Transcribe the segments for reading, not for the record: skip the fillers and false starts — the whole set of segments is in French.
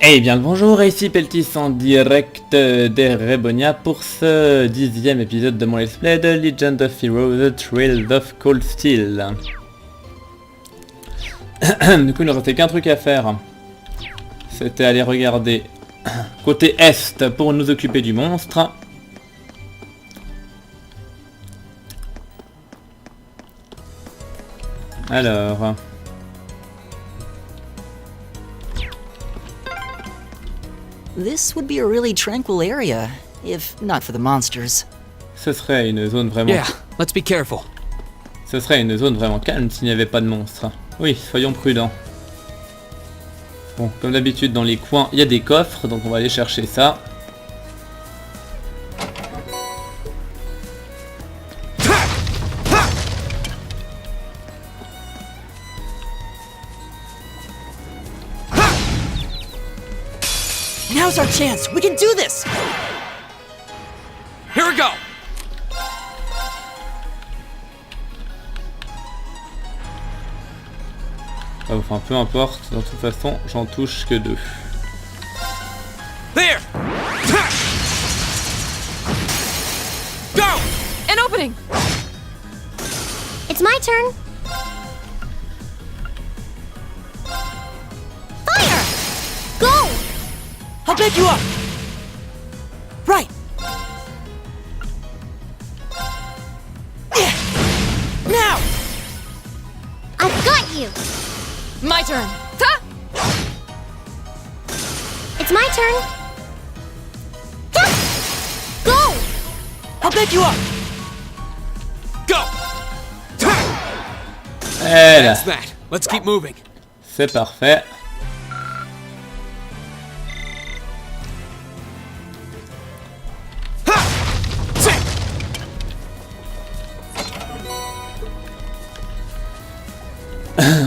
Eh bien le bonjour, ici Peltis en direct d'Erebonia pour ce 10e épisode de mon let's play de Legend of Heroes The Trail of Cold Steel. Du coup il ne restait qu'un truc à faire. C'était aller regarder côté est pour nous occuper du monstre. Alors... This would be a really tranquil area, if not for the monsters. Ce serait une zone vraiment... Yeah, let's be careful. Ce serait une zone vraiment calme s'il n'y avait pas de monstres. Oui, soyons prudents. Bon, comme d'habitude dans les coins, il y a des coffres, donc on va aller chercher ça. Now's our chance! We can do this! Here we go! Enfin, peu importe, de toute façon, j'en touche que 2. There! Go! An opening! It's my turn. Fire! Go! I'll back you up! Right! Now! I've got you. My turn! Ha! It's my turn. Ha! Go! I'll back you up! Go! Et là, That's that. Let's keep moving. c'est parfait.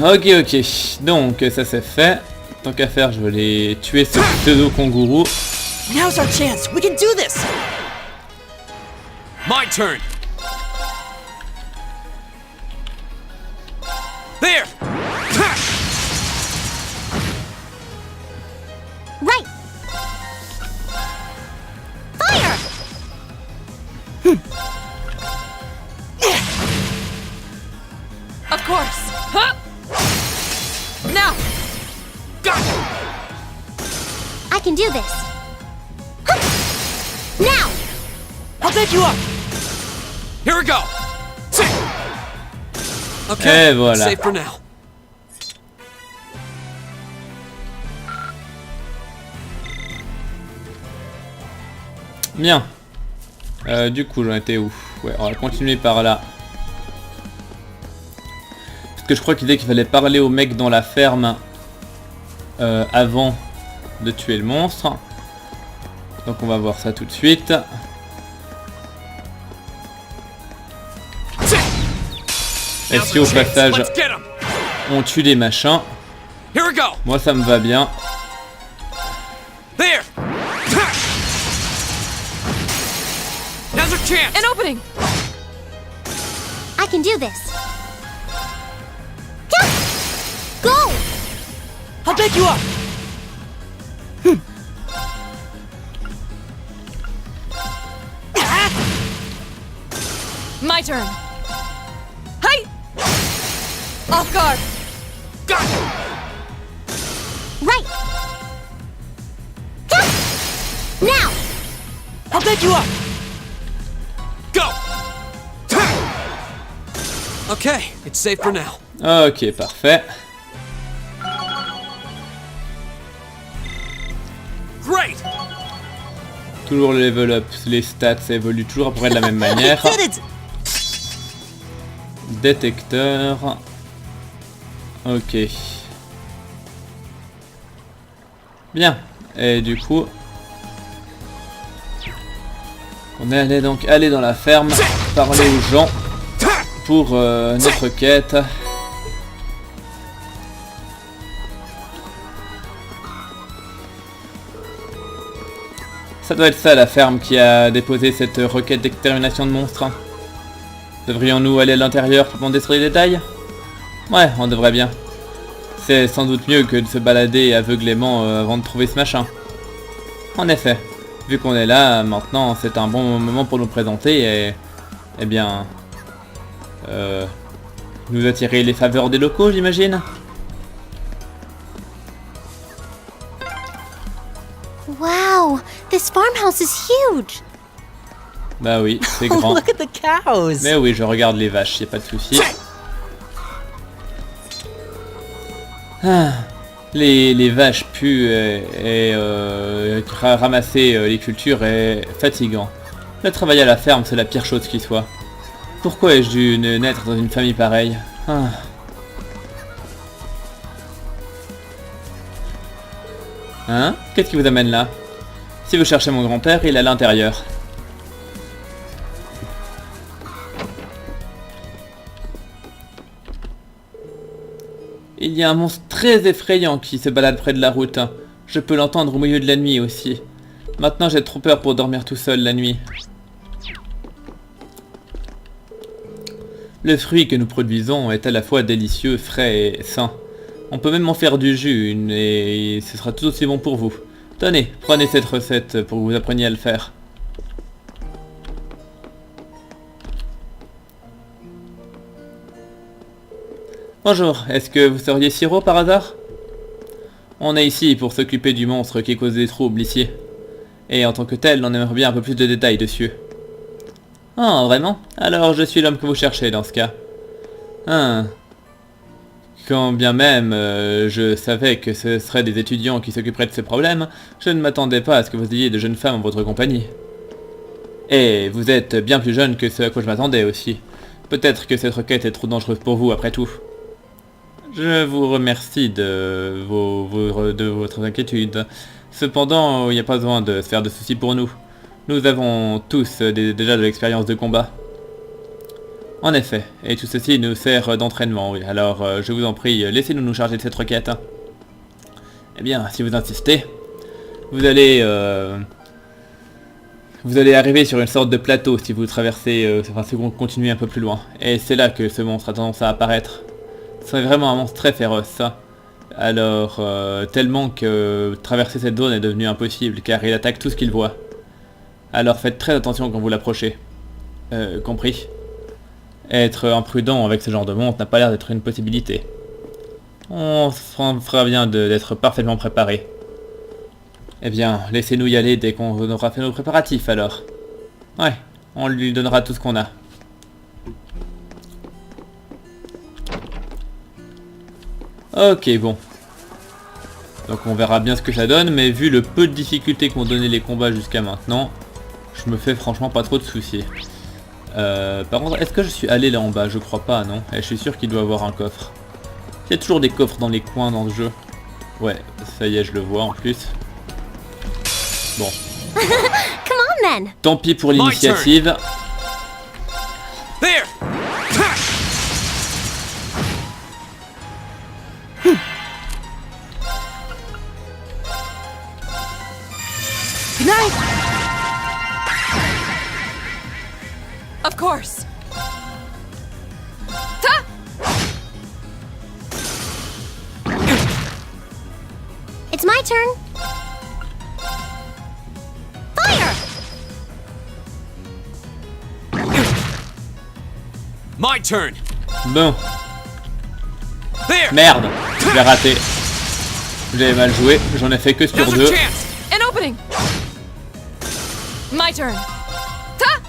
Ok, donc ça c'est fait. Tant qu'à faire, je vais les tuer ce pseudo-kangourou. Now's our chance! We can do this! My turn. There! Right. Fire! Of course! Ha! Now! Got it! I can do this. Ha! Now! I'll back you up! Here we go! Okay, Et voilà. safe for now. Bien. Du coup, j'en étais où? Ouais, on va continuer par là. Parce que je crois qu'il disait qu'il fallait parler au mec dans la ferme avant de tuer le monstre. Donc on va voir ça tout de suite. Et si au passage Let's get 'em. on tue des machins, Here we go! moi ça me va bien. There! Now's our chance! An opening! I can do this. Ha! Go! I'll back you up! My turn! Hi! Off guard! Got it! Right. Ha! Now! I'll back you up! Go! Okay, it's safe for now. Ok, parfait. Great! Toujours le level up, les stats ça évolue toujours à peu près de la même manière. I did it! Détecteur. Ok. Bien. Et du coup... on est allé donc aller dans la ferme, parler aux gens pour notre quête. Ça doit être ça la ferme qui a déposé cette requête d'extermination de monstres. Devrions-nous aller à l'intérieur pour demander sur les détails? Ouais, on devrait bien. C'est C'est sans doute mieux que de se balader aveuglément avant de trouver ce machin. En effet, vu qu'on est là, maintenant c'est un bon moment pour nous présenter et... Eh bien... nous attirer les faveurs des locaux, j'imagine. Wow, this farmhouse is huge. Bah oui, c'est Oh, grand. look at the cows. Mais oui, je regarde les vaches, y a pas de souci. Ah, les vaches puent et ramasser les cultures est fatigant. Le travail à la ferme, c'est la pire chose qui soit. Pourquoi ai-je dû naître dans une famille pareille? Ah. Hein? Qu'est-ce qui vous amène là? Si vous cherchez mon grand-père, il est à l'intérieur. Il y a un monstre très effrayant qui se balade près de la route. Je peux l'entendre au milieu de la nuit aussi. Maintenant j'ai trop peur pour dormir tout seul la nuit. Le fruit que nous produisons est à la fois délicieux, frais et sain. On peut même en faire du jus et ce sera tout aussi bon pour vous. Tenez, prenez cette recette pour que vous appreniez à le faire. Bonjour, est-ce que vous seriez Siro par hasard? On est ici pour s'occuper du monstre qui cause des troubles ici. Et en tant que tel, on aimerait bien un peu plus de détails dessus. Ah, vraiment? Alors je suis l'homme que vous cherchez dans ce cas. Ah. Quand bien même je savais que ce seraient des étudiants qui s'occuperaient de ce problème, je ne m'attendais pas à ce que vous ayez de jeunes femmes en votre compagnie. Et vous êtes bien plus jeune que ce à quoi je m'attendais aussi. Peut-être que cette requête est trop dangereuse pour vous après tout. Je vous remercie de votre inquiétude. Cependant, il n'y a pas besoin de se faire de soucis pour nous. Nous avons tous déjà de l'expérience de combat. En effet, et tout ceci nous sert d'entraînement, oui. Alors, je vous en prie, laissez-nous nous charger de cette requête. Eh bien, si vous insistez, vous allez arriver sur une sorte de plateau si vous traversez, si vous continuez un peu plus loin. Et c'est là que ce monstre a tendance à apparaître. C'est vraiment un monstre très féroce, ça. Alors, tellement que traverser cette zone est devenu impossible, car il attaque tout ce qu'il voit. Alors faites très attention quand vous l'approchez. Compris? Être imprudent avec ce genre de monstre n'a pas l'air d'être une possibilité. On fera bien d'être parfaitement préparé. Eh bien, laissez-nous y aller dès qu'on aura fait nos préparatifs alors. Ouais, on lui donnera tout ce qu'on a. Ok, bon. Donc on verra bien ce que ça donne, mais vu le peu de difficultés qu'ont donné les combats jusqu'à maintenant, je me fais franchement pas trop de soucis. Par contre, est-ce que je suis allé là en bas? Je crois pas, non? Et je suis sûr qu'il doit avoir un coffre. Il y a toujours des coffres dans les coins dans le jeu. Ouais, ça y est, je le vois en plus. Bon. Come on then. Tant pis pour l'initiative. There! Good night! Of course. Ta! It's my turn. Fire! My turn! Bon. There! Merde, j'ai raté. J'avais mal joué, j'en ai fait que sur Now's our deux. chance! An opening! My turn. Ta!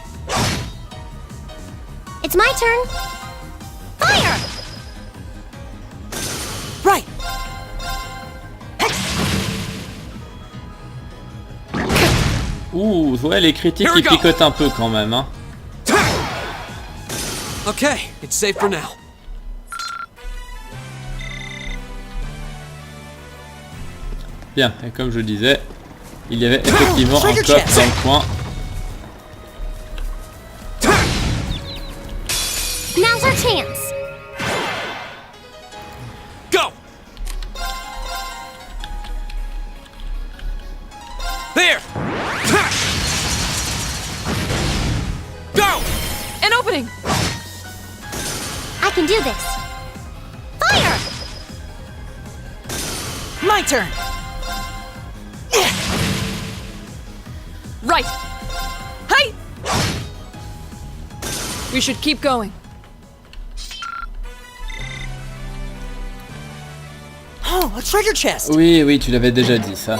It's my turn. Fire! Right. Ouh, ouais, les critiques Here we ils go. picotent un peu quand même, hein. Okay, it's safe for now. Bien, et comme je disais, il y avait effectivement un Trigger coffre chest. dans le coin. Now's our chance. Go! There! Go! An opening! I can do this. Fire! My turn! Right. Hey! We should keep going. Oh, a treasure chest! Oui, oui, tu l'avais déjà dit ça.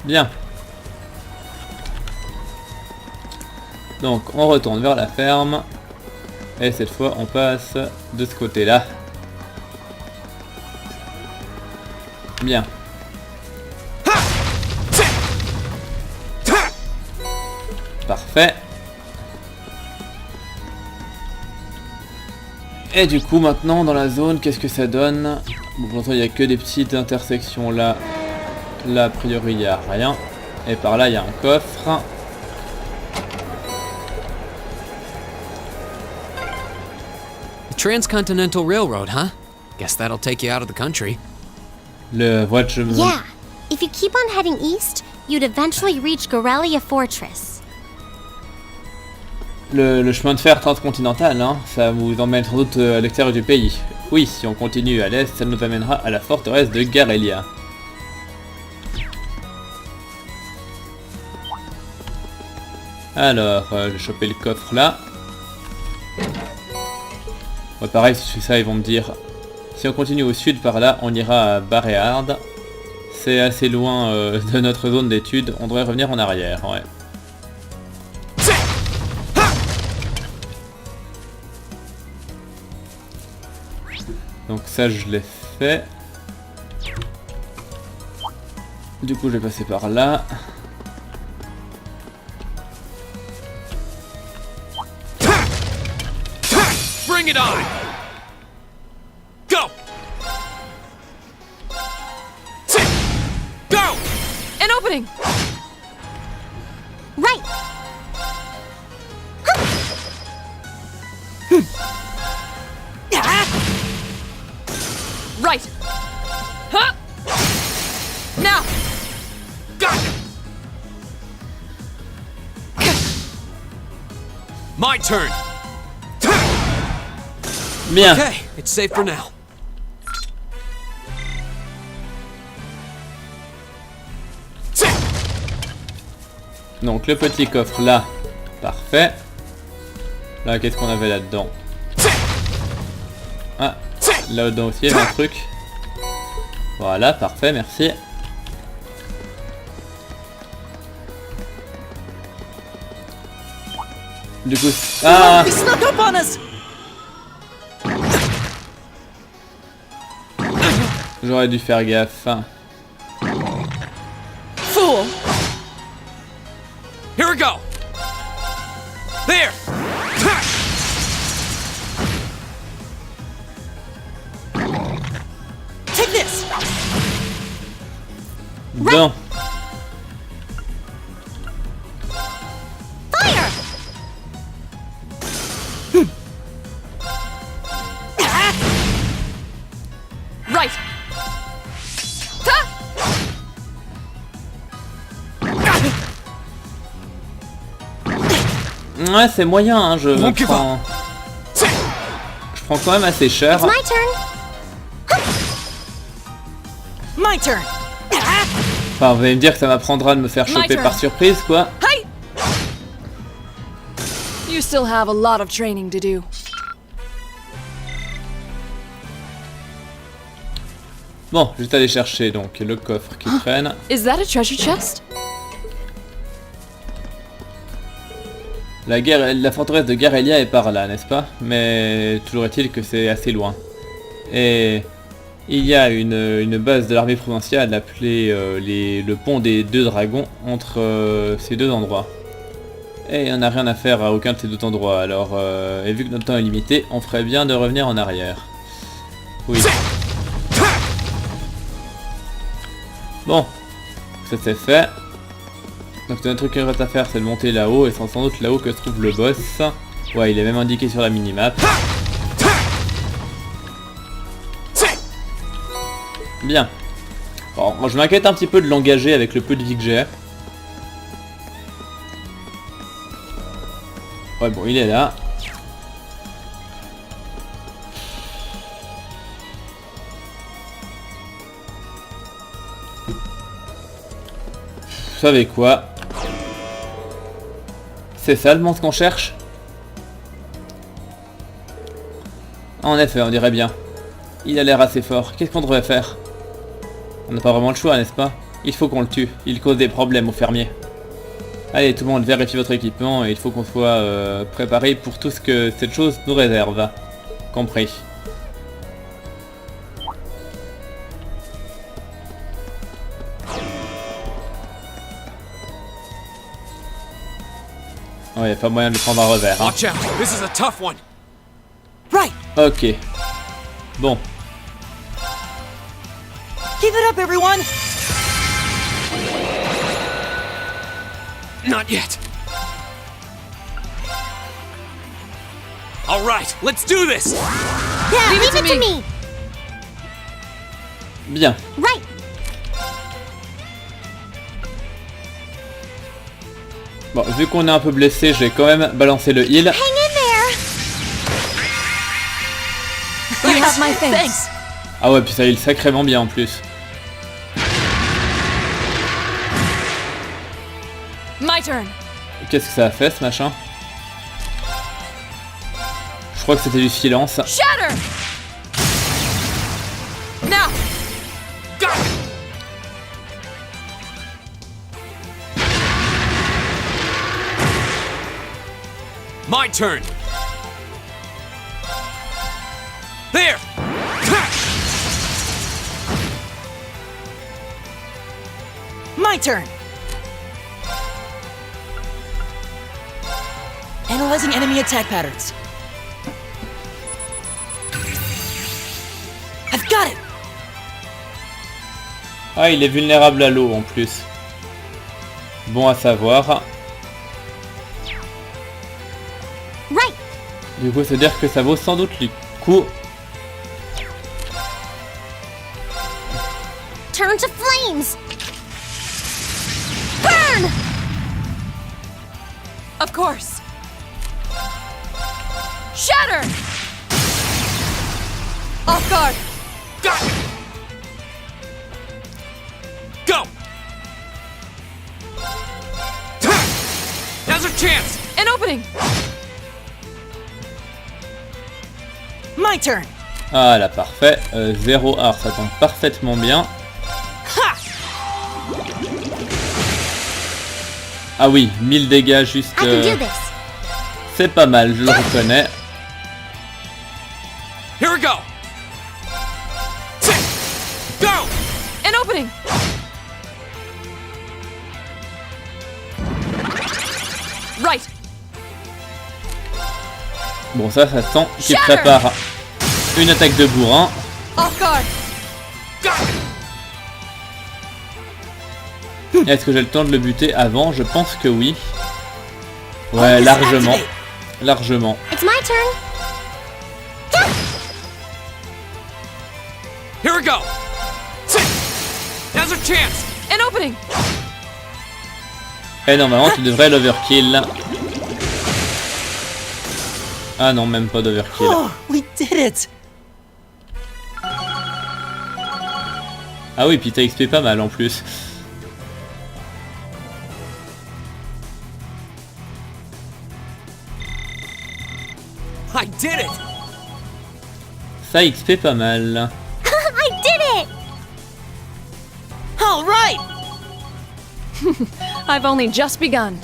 Bien. Donc, on retourne vers la ferme. Et cette fois, on passe de ce côté-là. Bien. Parfait. Et du coup, maintenant, dans la zone, qu'est-ce que ça donne? Bon, pour l'instant, il n'y a que des petites intersections là. Là, a priori, il n'y a rien. Et par là, il y a un coffre. The Transcontinental Railroad, huh? Guess that'll take you out of the country. Le voie de chemin. Yeah. If you keep on heading east, you'd eventually reach Gorelia Fortress. Le chemin de fer transcontinental, hein, ça vous emmène sans doute à l'extérieur du pays. Oui, si on continue à l'est, ça nous amènera à la forteresse de Garelia. Alors, j'ai chopé le coffre là. Ouais, pareil, si je fais ça, ils vont me dire... Si on continue au sud par là, on ira à Baréard. C'est assez loin de notre zone d'étude, on devrait revenir en arrière, ouais. Donc ça je l'ai fait. Du coup je vais passer par là. Bring it on! Go! Go! An opening! Right. Right! Huh! Now! Gotcha! My turn! Bien. Okay, it's safe for now. Donc le petit coffre là. Parfait. Là qu'est-ce qu'on avait là-dedans? Ah, là-dedans aussi il y avait un truc. Voilà, parfait, merci. Du coup... Ah! He snuck up on us! J'aurais dû faire gaffe. Fool! Here we go! There! Take this! Bon. Fire! Right! Ha! Ouais, c'est moyen, hein, je Mon cul prends... Je prends quand même assez cher. It's my turn. My turn! Enfin, vous allez me dire que ça m'apprendra de me faire choper turn. par surprise, quoi. Hey! You still have a lot of training to do. Bon, juste aller chercher donc le coffre qui traîne. Is that a treasure chest? La forteresse de Garelia est par là, n'est-ce pas? Mais toujours est-il que c'est assez loin. Et il y a une base de l'armée provinciale appelée le pont des deux dragons entre ces deux endroits. Et on n'a rien à faire à aucun de ces deux endroits. Alors, et vu que notre temps est limité, on ferait bien de revenir en arrière. Oui. Bon, ça c'est fait. Donc le truc qu'il reste à faire, c'est de monter là-haut, et c'est sans doute là-haut que se trouve le boss. Ouais, il est même indiqué sur la minimap. Bien. Bon, moi je m'inquiète un petit peu de l'engager avec le peu de vie que j'ai. Ouais, bon, il est là. Vous savez quoi? C'est ça le monstre qu'on cherche? En effet, on dirait bien. Il a l'air assez fort. Qu'est-ce qu'on devrait faire? On n'a pas vraiment le choix, n'est-ce pas? Il faut qu'on le tue. Il cause des problèmes aux fermiers. Allez, tout le monde, vérifie votre équipement et il faut qu'on soit préparé pour tout ce que cette chose nous réserve. Compris. Oh, il n'y a pas moyen de le prendre à revers. Hein. Watch out! This is a tough one! Right! Ok. Bon. Keep it up, everyone! Not yet. All right, let's do this. Yeah, Leave leave it it to to me. me. Bien. Right. Bon, vu qu'on est un peu blessé, je vais quand même balancer le heal. Hang in there. You have my thanks. Ah ouais, puis ça heal sacrément bien en plus. My turn. Qu'est-ce que ça a fait ce machin? Je crois que c'était du silence. Shatter! Now! Got it. My turn. There. My turn! Analyzing enemy attack patterns. I've got it! Ah, il est vulnérable à l'eau en plus. Bon à savoir. Right. Du coup, c'est-à-dire que ça vaut sans doute le coup. Turn to flames. Burn. Of course. Shatter! Off guard! Got it. Go. Now's our chance. An opening! My turn! Ah là, parfait. 0 art, ça tombe parfaitement bien. Ha! Ah oui, 1000 dégâts juste... I can do this. c'est pas mal, je le reconnais. Here we go. Sit. Go. An opening! Right! Bon, ça sent qu'il Shatter! prépare une attaque de bourrin. Off guard! Got it. Est-ce que j'ai le temps de le buter avant? Je pense que oui. Ouais, largement. Activate. Largement. It's my turn. Here we go. Sit. Now's our chance. An opening! Et normalement, tu devrais l'overkill. Ah non, même pas d'overkill. Oh, we did it! Ah oui, puis t'as XP pas mal en plus. I did it. Ça XP pas mal. I did it. All right! I've only just begun.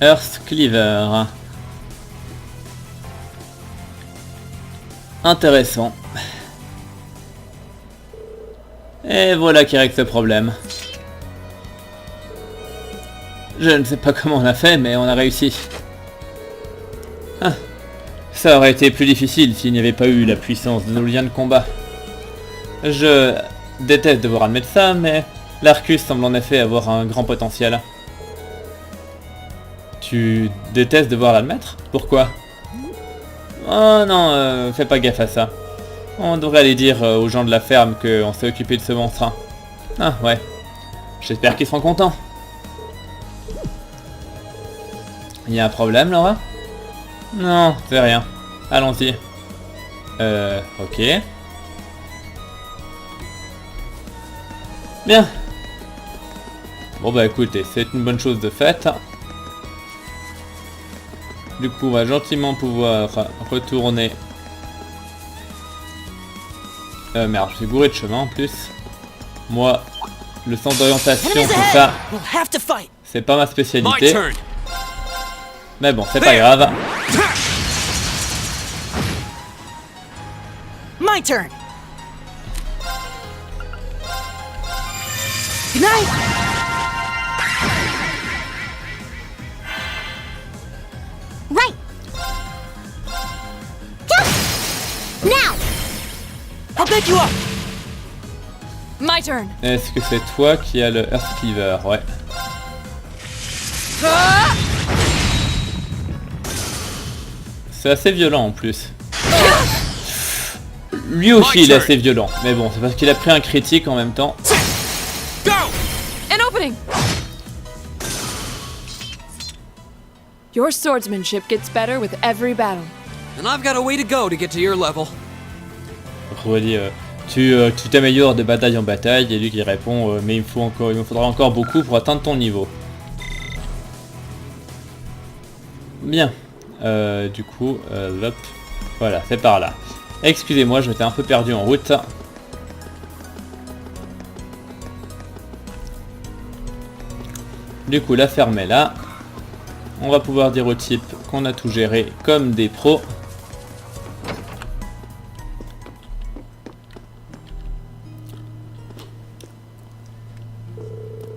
Earth Cleaver. Intéressant. Et voilà qui règle ce problème. Je ne sais pas comment on a fait, mais on a réussi. Ah. Ça aurait été plus difficile s'il n'y avait pas eu la puissance de nos liens de combat. Je déteste devoir admettre ça, mais l'Arcus semble en effet avoir un grand potentiel. Tu détestes devoir l'admettre? Pourquoi? Oh non, fais pas gaffe à ça. On devrait aller dire aux gens de la ferme qu'on s'est occupé de ce monstre. Ah ouais. J'espère qu'ils seront contents. Il y a un problème, Laura? Non, c'est rien. Allons-y. Ok. Bon bah écoutez, c'est une bonne chose de faite. Du coup, on va gentiment pouvoir retourner. Merde, je suis gouré de chemin en plus. Moi, le sens d'orientation, tout ça, We'll have to fight. c'est pas ma My spécialité. turn. Mais bon, c'est pas grave. My turn. Good night. Right. Go! Now! I'll back you up. My turn. Est-ce que c'est toi qui as le Earth Cleaver? Ouais. C'est assez violent en plus. Lui aussi il est assez violent. Mais bon, c'est parce qu'il a pris un critique en même temps. Go! An opening. Your swordsmanship gets better with every battle. And I've got a way to go to get to your level. Redit, tu t'améliores de bataille en bataille, et lui qui répond mais il me faudra encore beaucoup pour atteindre ton niveau. Bien. Du coup, hop. Voilà, c'est par là. Excusez-moi, je m'étais un peu perdu en route. Du coup, la ferme est là. On va pouvoir dire au type qu'on a tout géré comme des pros.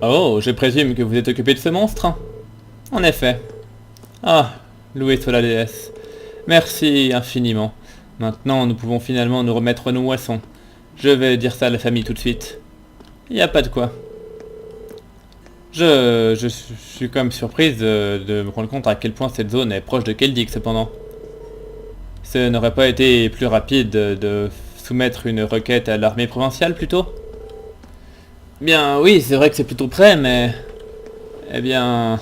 Oh, je présume que vous êtes occupé de ce monstre? En effet. Ah, loué soit la déesse. Merci infiniment. Maintenant, nous pouvons finalement nous remettre nos moissons. Je vais dire ça à la famille tout de suite. Il n'y a pas de quoi. Je suis quand même surprise de me rendre compte à quel point cette zone est proche de Keldik cependant. Ce n'aurait pas été plus rapide de soumettre une requête à l'armée provinciale plutôt? Bien oui, c'est vrai que c'est plutôt près, mais... Eh bien...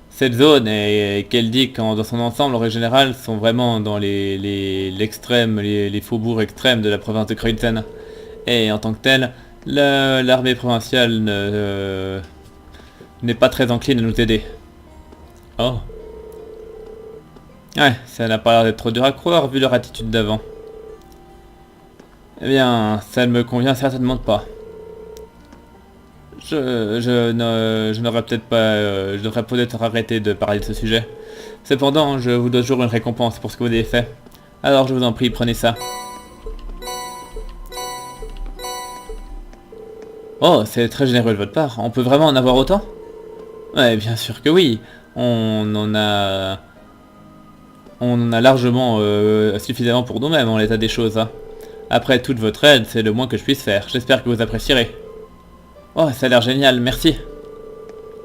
Cette zone et Keldik dans son ensemble, en règle générale, sont vraiment dans l'extrême, les faubourgs extrêmes de la province de Kreuthen. Et en tant que tel, l'armée provinciale n'est pas très encline à nous aider. Oh. Ouais, ça n'a pas l'air d'être trop dur à croire vu leur attitude d'avant. Eh bien, ça ne me convient certainement pas. Je n'aurais peut-être pas... je devrais peut-être arrêter de parler de ce sujet. Cependant, je vous dois toujours une récompense pour ce que vous avez fait. Alors je vous en prie, prenez ça. Oh, c'est très généreux de votre part. On peut vraiment en avoir autant? Ouais, bien sûr que oui. On en a largement suffisamment pour nous-mêmes en l'état des choses. Hein. Après toute votre aide, c'est le moins que je puisse faire. J'espère que vous apprécierez. Oh, ça a l'air génial, merci.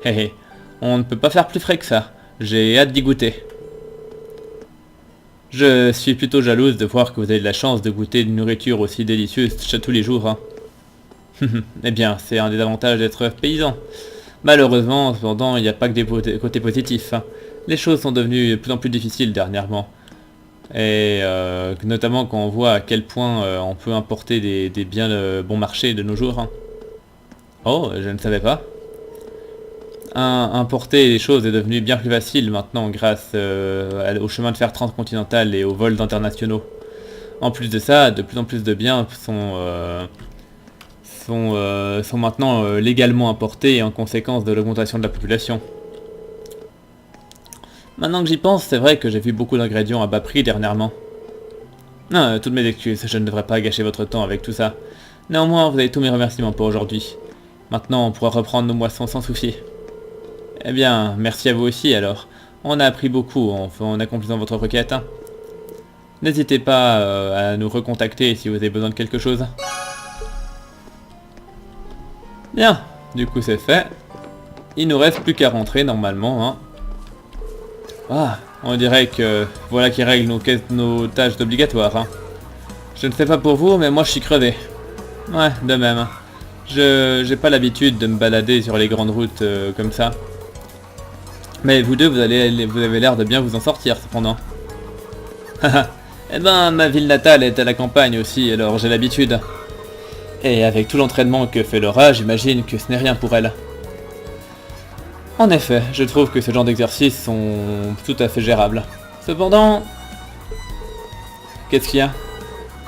Hé hé, on ne peut pas faire plus frais que ça. J'ai hâte d'y goûter. Je suis plutôt jalouse de voir que vous avez de la chance de goûter une nourriture aussi délicieuse tous les jours. Hein. Eh bien, c'est un des avantages d'être paysan. Malheureusement, cependant, il n'y a pas que des côtés positifs. Hein. Les choses sont devenues de plus en plus difficiles dernièrement. Et notamment quand on voit à quel point on peut importer des biens bon marché de nos jours. Hein. Oh, je ne savais pas. Importer les choses est devenu bien plus facile maintenant grâce au chemin de fer transcontinental et aux vols internationaux. En plus de ça, de plus en plus de biens sont maintenant légalement importés et en conséquence de l'augmentation de la population. Maintenant que j'y pense, c'est vrai que j'ai vu beaucoup d'ingrédients à bas prix dernièrement. Non, toutes mes excuses, je ne devrais pas gâcher votre temps avec tout ça. Néanmoins, vous avez tous mes remerciements pour aujourd'hui. Maintenant, on pourra reprendre nos moissons sans souci. Eh bien, merci à vous aussi alors. On a appris beaucoup en accomplissant votre requête. Hein. N'hésitez pas à nous recontacter si vous avez besoin de quelque chose. Bien, du coup c'est fait. Il nous reste plus qu'à rentrer normalement. Hein. Ah, on dirait que voilà qui règle nos tâches obligatoires. Hein. Je ne sais pas pour vous, mais moi je suis crevé. Ouais, de même. J'ai pas l'habitude de me balader sur les grandes routes comme ça. Mais vous deux, vous avez l'air de bien vous en sortir cependant. Eh ben, ma ville natale est à la campagne aussi, alors j'ai l'habitude. Et avec tout l'entraînement que fait Laura, j'imagine que ce n'est rien pour elle. En effet, je trouve que ce genre d'exercices sont tout à fait gérables. Cependant... Qu'est-ce qu'il y a?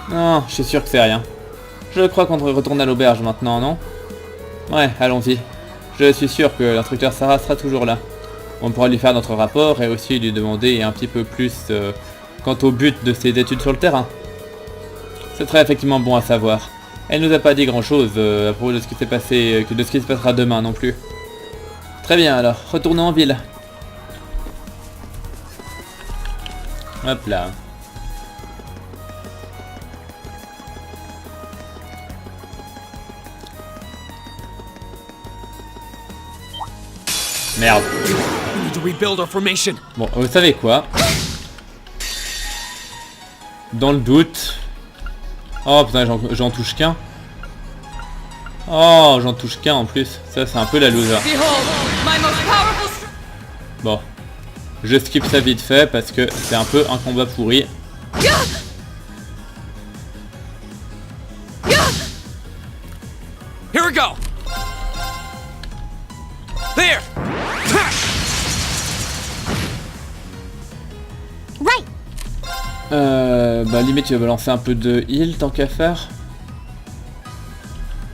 Non, je suis sûr que c'est rien. Je crois qu'on devrait retourner à l'auberge maintenant, non? Ouais, allons-y. Je suis sûr que l'instructeur Sarah sera toujours là. On pourra lui faire notre rapport et aussi lui demander un petit peu plus quant au but de ses études sur le terrain. Ce serait effectivement bon à savoir. Elle nous a pas dit grand chose à propos de ce qui s'est passé, de ce qui se passera demain non plus. Très bien alors, retournons en ville. Hop là. Merde. We need to rebuild our formation. Bon, vous savez quoi? Dans le doute... Oh putain, j'en touche qu'un. Oh, j'en touche qu'un en plus. Ça, c'est un peu la loser. Bon. Je skip ça vite fait parce que c'est un peu un combat pourri. Here we go. There. Right. Bah limite tu vas balancer un peu de heal tant qu'à faire.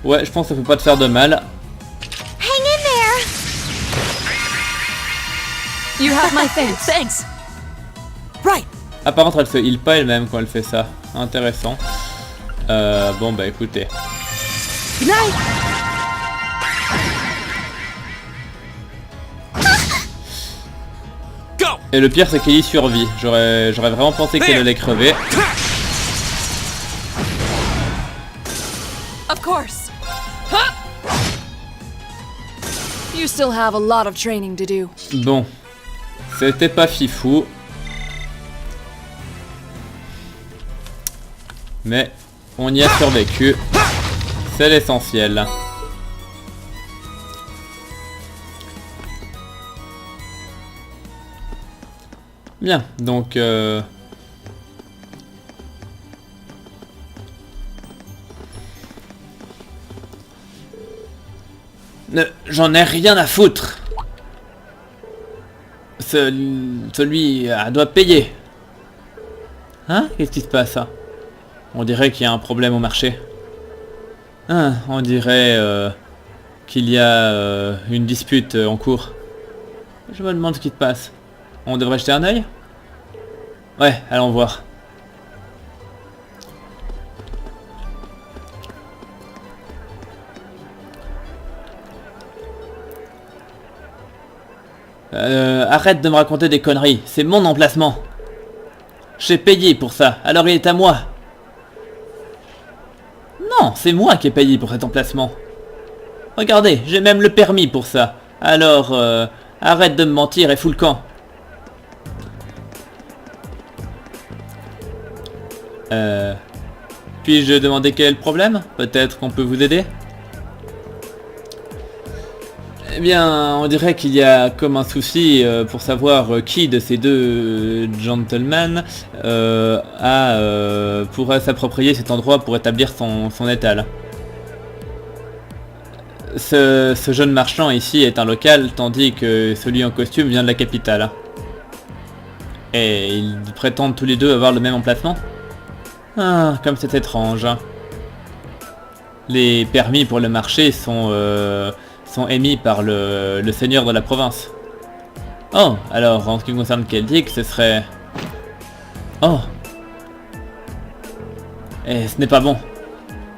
Ouais, je pense que ça peut pas te faire de mal. Hang in there. You have my thanks. Thanks. Right. Ah par contre elle se heal pas elle-même quand elle fait ça. Intéressant. Bon bah écoutez. Good night. Go. Et le pire c'est qu'elle y survit. J'aurais vraiment pensé qu'elle allait crever. Of course. Huh? You still have a lot of training to do. Bon. C'était pas fifou. Mais on y a survécu. C'est l'essentiel. Bien, donc j'en ai rien à foutre. Celui doit payer. Hein? Qu'est-ce qui se passe ça? On dirait qu'il y a un problème au marché. Ah, on dirait qu'il y a une dispute en cours. Je me demande ce qui se passe. On devrait jeter un œil? Ouais, allons voir. Arrête de me raconter des conneries, c'est mon emplacement. J'ai payé pour ça, alors il est à moi. Non, c'est moi qui ai payé pour cet emplacement. Regardez, j'ai même le permis pour ça. Alors, arrête de me mentir et fous le camp. Puis-je demander quel est le problème? Peut-être qu'on peut vous aider? Eh bien, on dirait qu'il y a comme un souci pour savoir qui de ces deux gentlemen pourrait s'approprier cet endroit pour établir son étal. Ce jeune marchand ici est un local, tandis que celui en costume vient de la capitale. Et ils prétendent tous les deux avoir le même emplacement? Ah, comme c'est étrange. Les permis pour le marché sont émis par le seigneur de la province. Oh, alors en ce qui concerne Celtic, ce serait... Oh. Et ce n'est pas bon.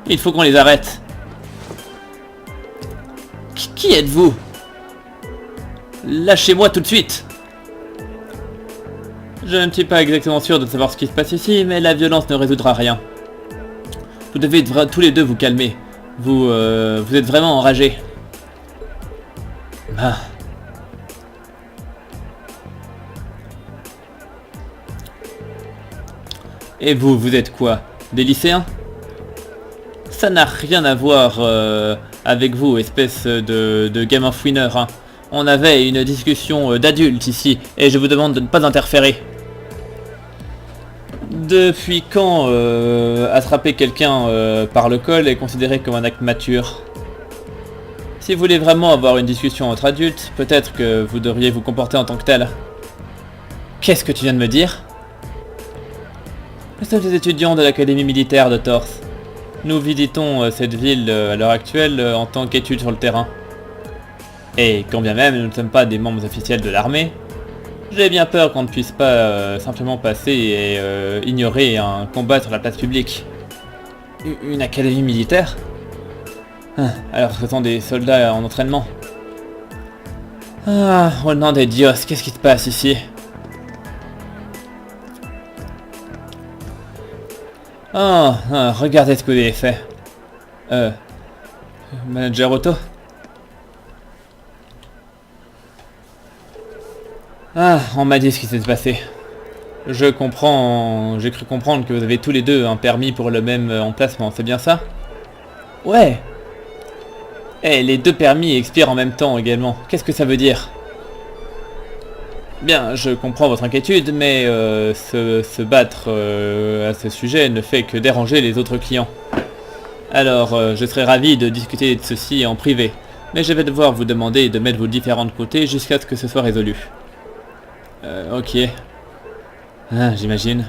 Il faut qu'on les arrête. Qui êtes-vous? Lâchez-moi tout de suite. Je ne suis pas exactement sûr de savoir ce qui se passe ici, mais la violence ne résoudra rien. Vous devez tous les deux vous calmer. Vous êtes vraiment enragés. Ah. Et vous êtes quoi? Des lycéens? Ça n'a rien à voir avec vous, espèce de gamin fouineur. Hein. On avait une discussion d'adultes ici, et je vous demande de ne pas interférer. Depuis quand attraper quelqu'un par le col est considéré comme un acte mature? Si vous voulez vraiment avoir une discussion entre adultes, peut-être que vous devriez vous comporter en tant que tel. Qu'est-ce que tu viens de me dire? Nous sommes des étudiants de l'académie militaire de Torse. Nous visitons cette ville à l'heure actuelle en tant qu'études sur le terrain. Et quand bien même nous ne sommes pas des membres officiels de l'armée, j'ai bien peur qu'on ne puisse pas simplement passer et ignorer un combat sur la place publique. Une académie militaire? Alors ce sont des soldats en entraînement. Ah, oh nom de Dios, qu'est-ce qui se passe ici? Regardez ce que vous avez fait. Manager Otto? On m'a dit ce qui s'est passé. J'ai cru comprendre que vous avez tous les deux un permis pour le même emplacement, c'est bien ça? Ouais. Et les deux permis expirent en même temps également. Qu'est-ce que ça veut dire? Bien, je comprends votre inquiétude, mais se battre à ce sujet ne fait que déranger les autres clients. Alors, je serais ravi de discuter de ceci en privé, mais je vais devoir vous demander de mettre vos différents de côté jusqu'à ce que ce soit résolu. Ok. J'imagine.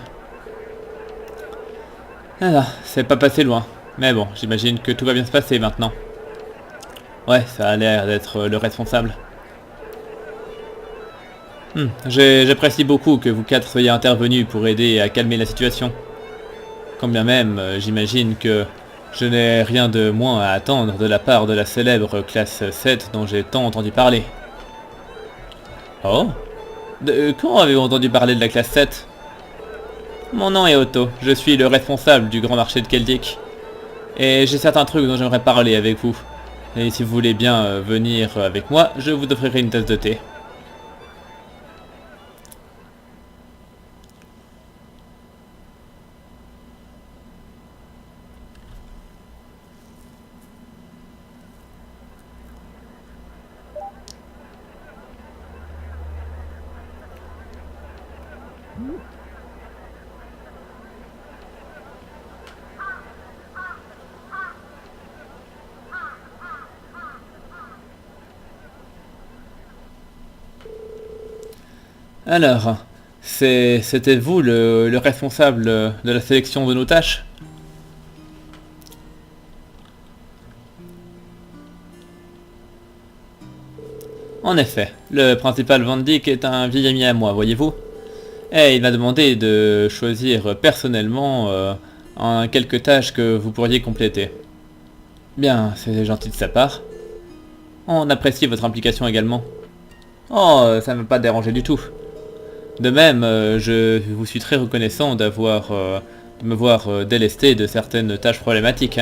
Alors, c'est pas passé loin. Mais bon, j'imagine que tout va bien se passer maintenant. Ouais, ça a l'air d'être le responsable. J'apprécie beaucoup que vous quatre soyez intervenus pour aider à calmer la situation. Quand bien même, j'imagine que je n'ai rien de moins à attendre de la part de la célèbre classe 7 dont j'ai tant entendu parler. Oh? Quand avez-vous entendu parler de la classe 7? Mon nom est Otto, je suis le responsable du grand marché de Keldic. Et j'ai certains trucs dont j'aimerais parler avec vous. Et si vous voulez bien venir avec moi, je vous offrirai une tasse de thé. Alors, c'était vous le responsable de la sélection de nos tâches? En effet, le principal Van Dyck est un vieil ami à moi, voyez-vous. Et il m'a demandé de choisir personnellement quelques tâches que vous pourriez compléter. Bien, c'est gentil de sa part. On apprécie votre implication également. Oh, ça ne m'a pas dérangé du tout. De même, je vous suis très reconnaissant de me voir délesté de certaines tâches problématiques.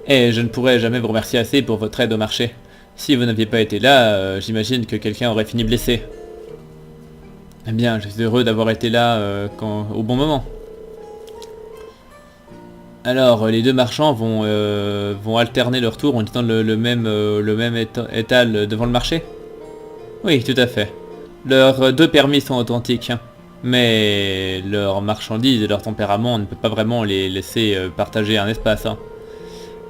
Et je ne pourrais jamais vous remercier assez pour votre aide au marché. Si vous n'aviez pas été là, j'imagine que quelqu'un aurait fini blessé. Eh bien, je suis heureux d'avoir été là au bon moment. Alors, les deux marchands vont alterner leur tour en utilisant le même étal devant le marché? Oui, tout à fait. Leurs deux permis sont authentiques, mais leurs marchandises et leur tempérament ne peut pas vraiment les laisser partager un espace.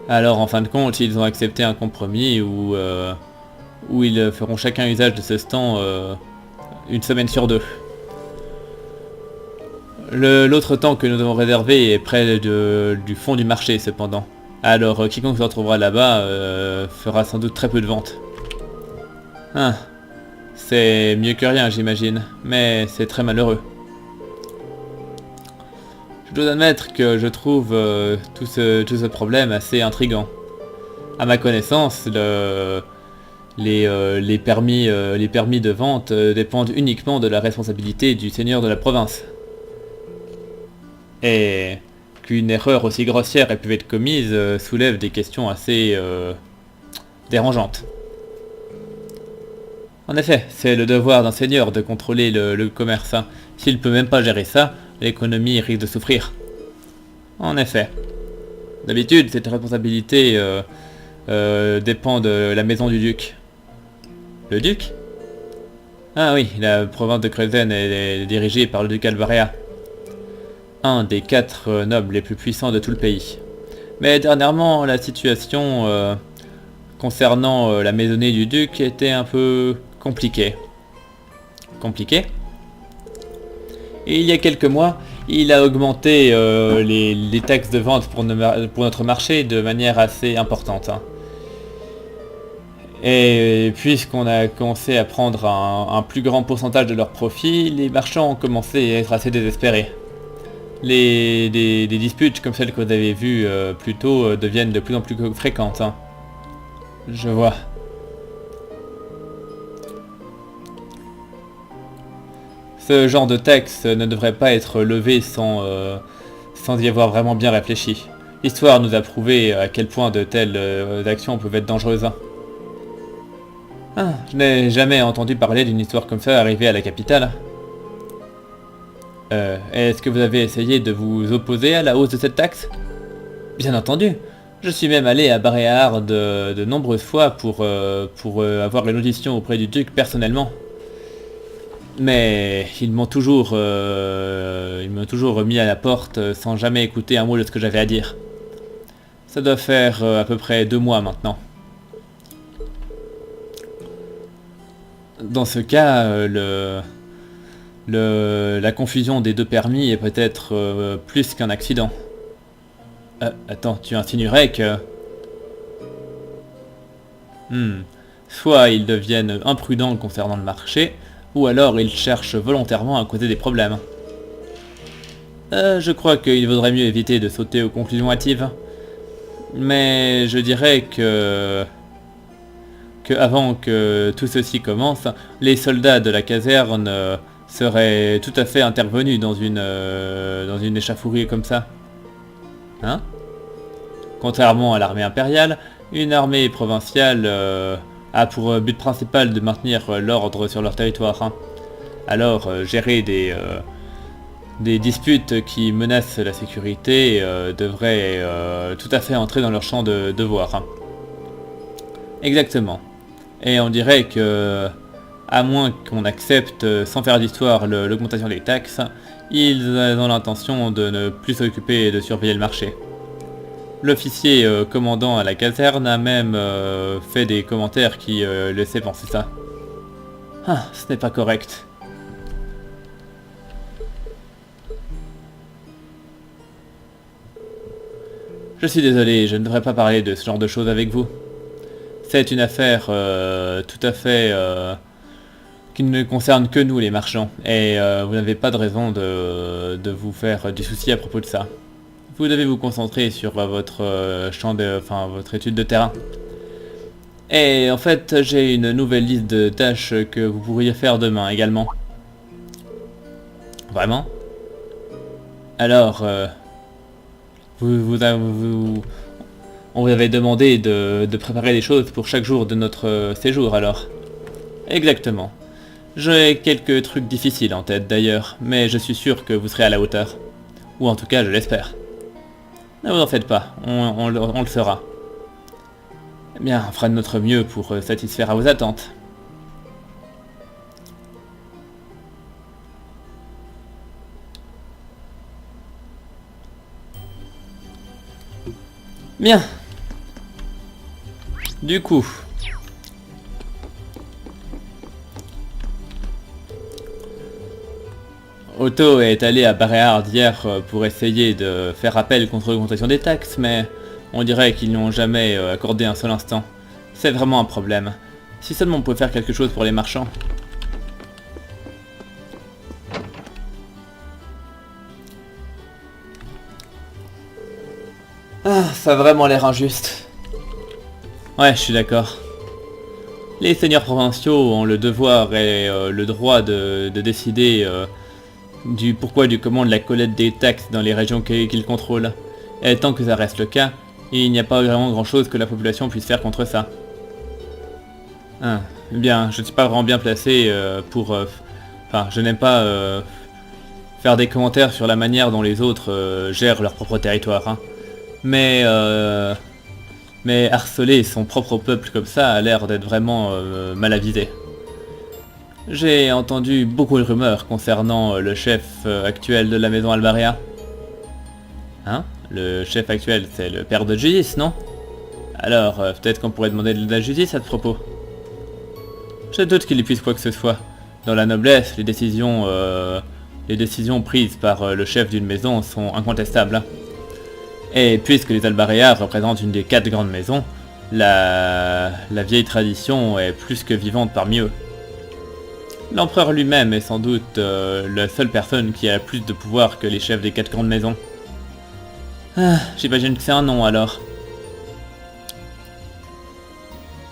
Alors en fin de compte, ils ont accepté un compromis où ils feront chacun usage de ce stand une semaine sur deux. L'autre temps que nous avons réservé est près du fond du marché cependant. Alors quiconque se retrouvera là-bas fera sans doute très peu de ventes. C'est mieux que rien, j'imagine, mais c'est très malheureux. Je dois admettre que je trouve tout ce problème assez intriguant. À ma connaissance, les permis de vente dépendent uniquement de la responsabilité du seigneur de la province. Et qu'une erreur aussi grossière ait pu être commise soulève des questions assez dérangeantes. En effet, c'est le devoir d'un seigneur de contrôler le commerce. S'il peut même pas gérer ça, l'économie risque de souffrir. En effet. D'habitude, cette responsabilité dépend de la maison du duc. Le duc? Ah oui, la province de Krezen est dirigée par le duc Alvaria, un des 4 nobles les plus puissants de tout le pays. Mais dernièrement, la situation concernant la maisonnée du duc était un peu compliqué. Compliqué? Et il y a quelques mois, il a augmenté les taxes de vente pour notre marché de manière assez importante. Hein. Et puisqu'on a commencé à prendre un plus grand pourcentage de leurs profits, les marchands ont commencé à être assez désespérés. Des disputes comme celles que vous avez vues plus tôt deviennent de plus en plus fréquentes. Hein. Je vois. Ce genre de taxe ne devrait pas être levé sans y avoir vraiment bien réfléchi. L'histoire nous a prouvé à quel point de telles actions peuvent être dangereuses. Hein. Ah, je n'ai jamais entendu parler d'une histoire comme ça arriver à la capitale. Est-ce que vous avez essayé de vous opposer à la hausse de cette taxe? Bien entendu. Je suis même allé à Baréard de nombreuses fois pour avoir une audition auprès du duc personnellement. Mais ils m'ont toujours mis à la porte sans jamais écouter un mot de ce que j'avais à dire. Ça doit faire à peu près 2 mois maintenant. Dans ce cas, la confusion des 2 permis est peut-être plus qu'un accident. Attends, tu insinuerais que... Soit ils deviennent imprudents concernant le marché, ou alors ils cherchent volontairement à causer des problèmes. Je crois qu'il vaudrait mieux éviter de sauter aux conclusions hâtives. Mais je dirais que avant que tout ceci commence, les soldats de la caserne seraient tout à fait intervenus dans une échauffourée comme ça. Hein? Contrairement à l'armée impériale, une armée provinciale a pour but principal de maintenir l'ordre sur leur territoire. Hein. Alors, gérer des disputes qui menacent la sécurité devrait tout à fait entrer dans leur champ de devoir. Hein. Exactement. Et on dirait que, à moins qu'on accepte sans faire d'histoire l'augmentation des taxes, ils ont l'intention de ne plus s'occuper de surveiller le marché. L'officier commandant à la caserne a même fait des commentaires qui laissaient penser ça. Ah, ce n'est pas correct. Je suis désolé, je ne devrais pas parler de ce genre de choses avec vous. C'est une affaire tout à fait qui ne concerne que nous les marchands, et vous n'avez pas de raison de vous faire du souci à propos de ça. Vous devez vous concentrer sur votre votre étude de terrain. Et en fait, j'ai une nouvelle liste de tâches que vous pourriez faire demain également. Vraiment? Alors, on vous avait demandé de préparer des choses pour chaque jour de notre séjour alors. Exactement. J'ai quelques trucs difficiles en tête d'ailleurs, mais je suis sûr que vous serez à la hauteur. Ou en tout cas, je l'espère. Ne vous en faites pas, on le fera. Eh bien, on fera de notre mieux pour satisfaire à vos attentes. Bien. Du coup... Otto est allé à Baréard hier pour essayer de faire appel contre l'augmentation des taxes, mais on dirait qu'ils n'ont jamais accordé un seul instant. C'est vraiment un problème. Si seulement on pouvait faire quelque chose pour les marchands. Ah, ça a vraiment l'air injuste. Ouais, je suis d'accord. Les seigneurs provinciaux ont le devoir et le droit de décider du pourquoi et du comment de la collecte des taxes dans les régions qu'ils contrôlent. Et tant que ça reste le cas, il n'y a pas vraiment grand chose que la population puisse faire contre ça. Bien, je ne suis pas vraiment bien placé pour... je n'aime pas faire des commentaires sur la manière dont les autres gèrent leur propre territoire. Hein. Mais harceler son propre peuple comme ça a l'air d'être vraiment mal avisé. J'ai entendu beaucoup de rumeurs concernant le chef actuel de la maison Albaria. Hein? Le chef actuel, c'est le père de Gis, non? Alors, peut-être qu'on pourrait demander de la justice à ce propos. Je doute qu'il y puisse quoi que ce soit. Dans la noblesse, les décisions prises par le chef d'une maison sont incontestables. Hein. Et puisque les Albaréas représentent une des 4 grandes maisons, la vieille tradition est plus que vivante parmi eux. L'empereur lui-même est sans doute la seule personne qui a plus de pouvoir que les chefs des 4 grandes maisons. Ah, j'imagine que c'est un nom alors.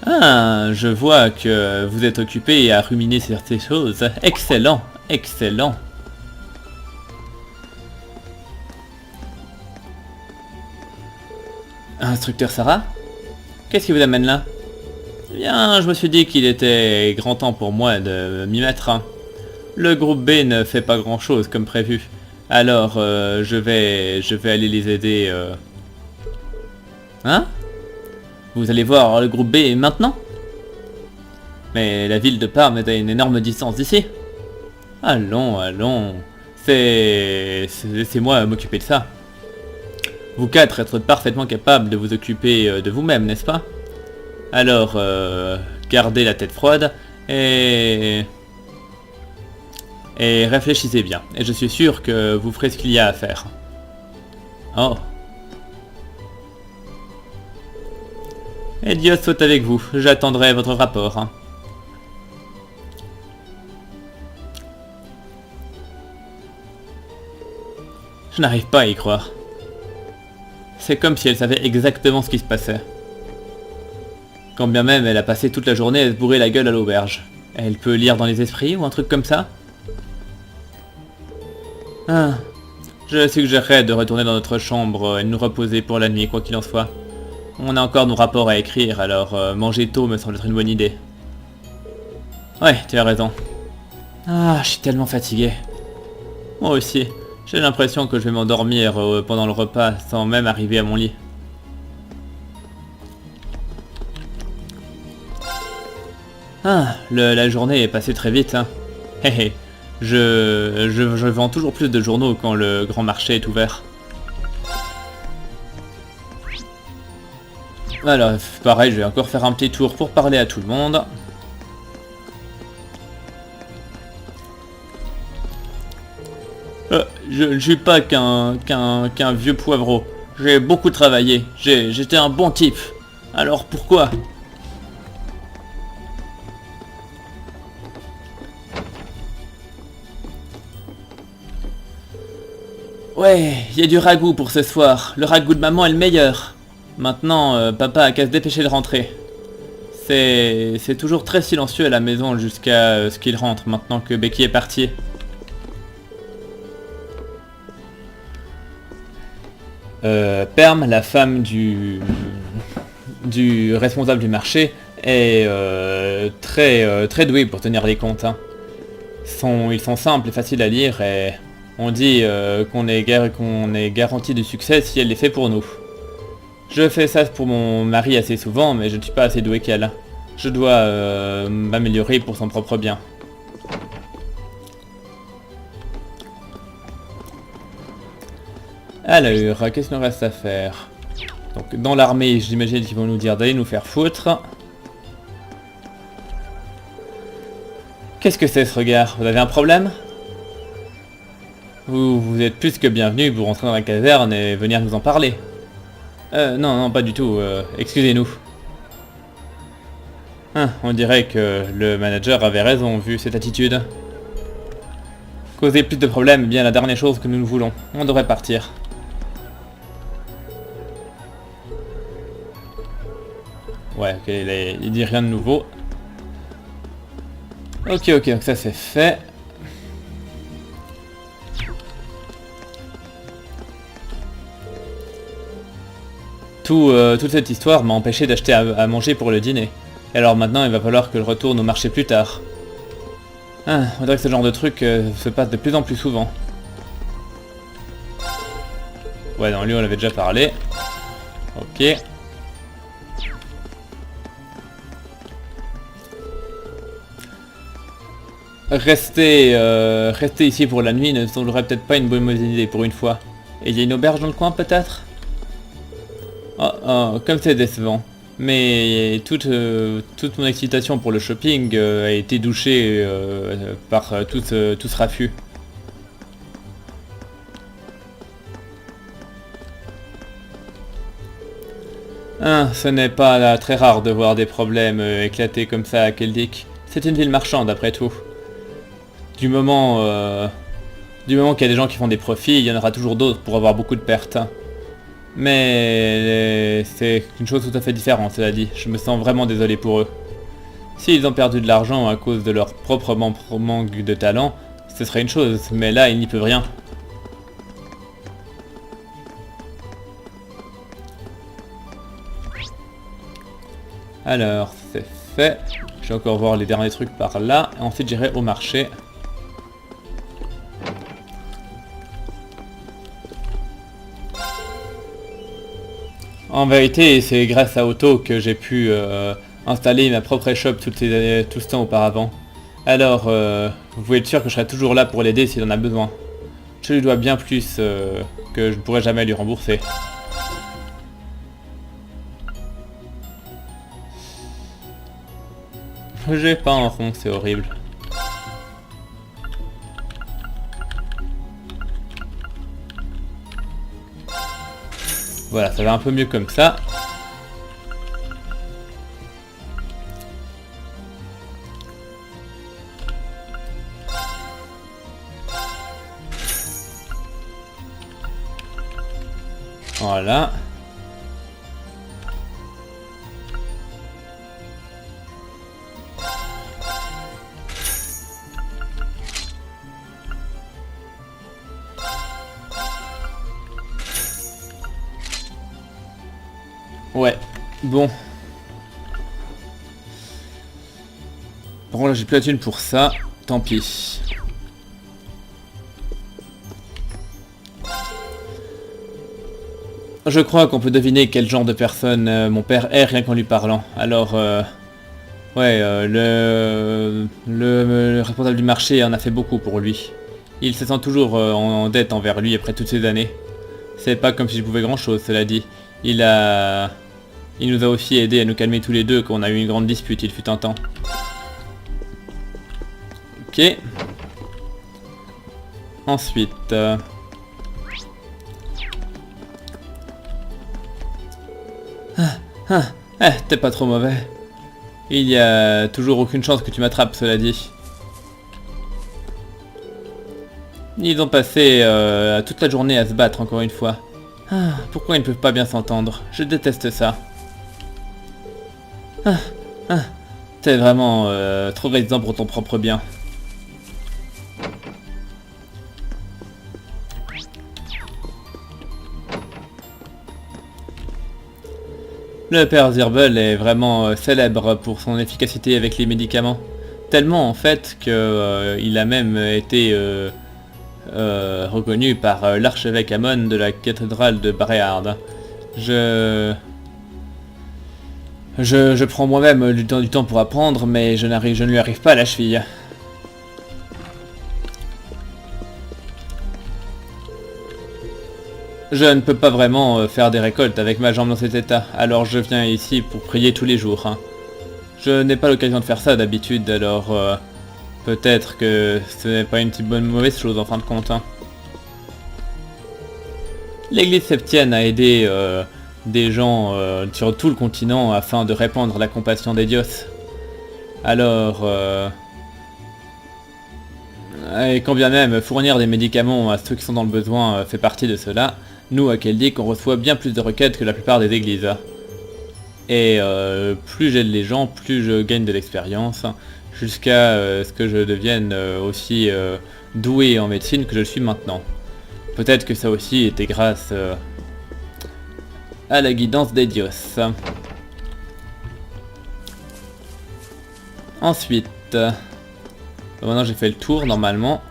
Ah, je vois que vous êtes occupé à ruminer sur ces choses. Excellent, excellent. Instructeur Sarah? Qu'est-ce qui vous amène là? Eh bien, je me suis dit qu'il était grand temps pour moi de m'y mettre. Hein. Le groupe B ne fait pas grand chose comme prévu. Alors, je vais aller les aider. Hein? Vous allez voir le groupe B maintenant? Mais la ville de Parme est à une énorme distance d'ici. Allons, allons. Laissez-moi m'occuper de ça. Vous 4 êtes parfaitement capables de vous occuper de vous-même, n'est-ce pas? Alors, gardez la tête froide et réfléchissez bien. Et je suis sûr que vous ferez ce qu'il y a à faire. Oh. Et Dieu soit avec vous. J'attendrai votre rapport. Hein. Je n'arrive pas à y croire. C'est comme si elle savait exactement ce qui se passait. Quand bien même elle a passé toute la journée à se bourrer la gueule à l'auberge. Elle peut lire dans les esprits ou un truc comme ça? Ah, je suggérerais de retourner dans notre chambre et de nous reposer pour la nuit, quoi qu'il en soit. On a encore nos rapports à écrire, alors manger tôt me semble être une bonne idée. Ouais, tu as raison. Ah, je suis tellement fatigué. Moi aussi. J'ai l'impression que je vais m'endormir pendant le repas sans même arriver à mon lit. Ah, la journée est passée très vite. Hein. Hé hé, je vends toujours plus de journaux quand le grand marché est ouvert. Alors, pareil, je vais encore faire un petit tour pour parler à tout le monde. Je ne suis pas qu'un vieux poivreau. J'ai beaucoup travaillé. J'étais un bon type. Alors pourquoi? Ouais, il y a du ragoût pour ce soir. Le ragoût de maman est le meilleur. Maintenant, papa a qu'à se dépêcher de rentrer. C'est toujours très silencieux à la maison jusqu'à ce qu'il rentre, maintenant que Becky est partie. Perm, la femme du responsable du marché, est très douée pour tenir les comptes. Hein. Ils sont simples et faciles à lire et on dit qu'on est garanti du succès si elle les fait pour nous. Je fais ça pour mon mari assez souvent, mais je ne suis pas assez doué qu'elle. Je dois m'améliorer pour son propre bien. Alors, qu'est-ce qu'il nous reste à faire? Donc, dans l'armée, j'imagine qu'ils vont nous dire d'aller nous faire foutre. Qu'est-ce que c'est ce regard? Vous avez un problème? Vous êtes plus que bienvenus pour rentrer dans la caserne et venir nous en parler. Non, pas du tout. Excusez-nous. On dirait que le manager avait raison vu cette attitude. Causer plus de problèmes est bien la dernière chose que nous voulons. On devrait partir. Ouais, ok, il dit rien de nouveau. Ok, donc ça c'est fait. Toute cette histoire m'a empêché d'acheter à manger pour le dîner. Et alors maintenant il va falloir que je retourne au marché plus tard. On dirait que ce genre de truc se passe de plus en plus souvent. Ouais, non, lui on avait déjà parlé. Ok. Rester ici pour la nuit ne semblerait peut-être pas une bonne idée pour une fois. Et il y a une auberge dans le coin peut-être? Oh, comme c'est décevant. Mais toute mon excitation pour le shopping a été douchée par tout ce raffut. Hein, ce n'est pas là très rare de voir des problèmes éclater comme ça à Keldik. C'est une ville marchande après tout. Du moment qu'il y a des gens qui font des profits, il y en aura toujours d'autres pour avoir beaucoup de pertes. Mais c'est une chose tout à fait différente, cela dit. Je me sens vraiment désolé pour eux. S'ils ont perdu de l'argent à cause de leur propre manque de talent, ce serait une chose, mais là ils n'y peuvent rien. Alors, c'est fait. Je vais encore voir les derniers trucs par là. Et ensuite j'irai au marché. En vérité, c'est grâce à Otto que j'ai pu installer ma propre shop tout ce temps auparavant. Alors, vous pouvez être sûr que je serai toujours là pour l'aider s'il en a besoin. Je lui dois bien plus que je ne pourrai jamais lui rembourser. J'ai pas un rond, c'est horrible. Voilà, ça va un peu mieux comme ça. Voilà. Ouais, bon. Par contre là j'ai plus la thune pour ça, tant pis. Je crois qu'on peut deviner quel genre de personne mon père est rien qu'en lui parlant. Alors, ouais, le responsable du marché en a fait beaucoup pour lui. Il se sent toujours en dette envers lui après toutes ces années. C'est pas comme si je pouvais grand chose, cela dit. Il nous a aussi aidé à nous calmer tous les deux quand on a eu une grande dispute, il fut un temps. Ok. Ensuite... t'es pas trop mauvais. Il y a toujours aucune chance que tu m'attrapes, cela dit. Ils ont passé toute la journée à se battre encore une fois. Pourquoi ils ne peuvent pas bien s'entendre? Je déteste ça. T'es vraiment trop réticent pour ton propre bien. Le père Zirbel est vraiment célèbre pour son efficacité avec les médicaments. Tellement en fait que il a même été reconnu par l'archevêque Amon de la cathédrale de Bréhard. Je prends moi-même du temps pour apprendre, mais je ne lui arrive pas à la cheville. Je ne peux pas vraiment faire des récoltes avec ma jambe dans cet état, alors je viens ici pour prier tous les jours. Hein. Je n'ai pas l'occasion de faire ça d'habitude, alors peut-être que ce n'est pas une mauvaise chose en fin de compte. Hein. L'église septienne a aidé des gens sur tout le continent afin de répandre la compassion des dios. Alors, et quand bien même fournir des médicaments à ceux qui sont dans le besoin fait partie de cela, nous à Keldik on reçoit bien plus de requêtes que la plupart des églises. Et plus j'aide les gens, plus je gagne de l'expérience, jusqu'à ce que je devienne aussi doué en médecine que je le suis maintenant. Peut-être que ça aussi était grâce à la guidance des dios. Ensuite, maintenant j'ai fait le tour normalement.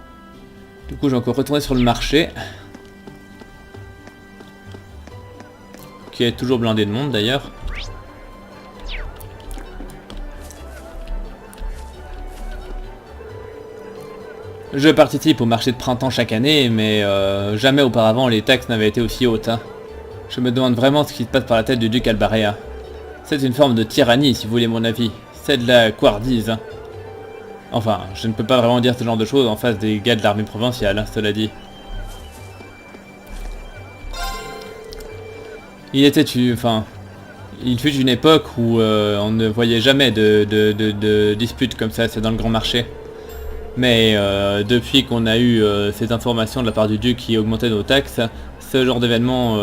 Du coup je vais encore retourner sur le marché. Qui est toujours blindé de monde d'ailleurs. Je participe au marché de printemps chaque année, mais jamais auparavant les taxes n'avaient été aussi hautes. Hein. Je me demande vraiment ce qui se passe par la tête du duc Albarea. C'est une forme de tyrannie, si vous voulez mon avis. C'est de la couardise. Enfin, je ne peux pas vraiment dire ce genre de choses en face des gars de l'armée provinciale, cela dit. Il fut une époque où on ne voyait jamais de disputes comme ça, c'est dans le grand marché. Mais depuis qu'on a eu ces informations de la part du duc qui augmentait nos taxes, ce genre d'événement,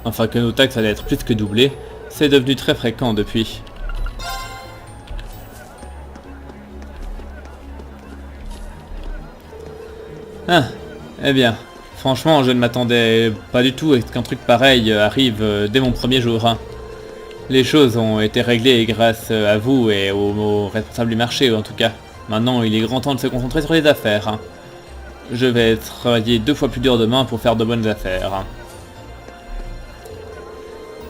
enfin que nos taxes allaient être plus que doublées, c'est devenu très fréquent depuis. Ah, eh bien, franchement je ne m'attendais pas du tout à ce qu'un truc pareil arrive dès mon premier jour. Hein. Les choses ont été réglées grâce à vous et aux responsables du marché en tout cas. Maintenant il est grand temps de se concentrer sur les affaires. Hein. Je vais travailler 2 fois plus dur demain pour faire de bonnes affaires. Hein.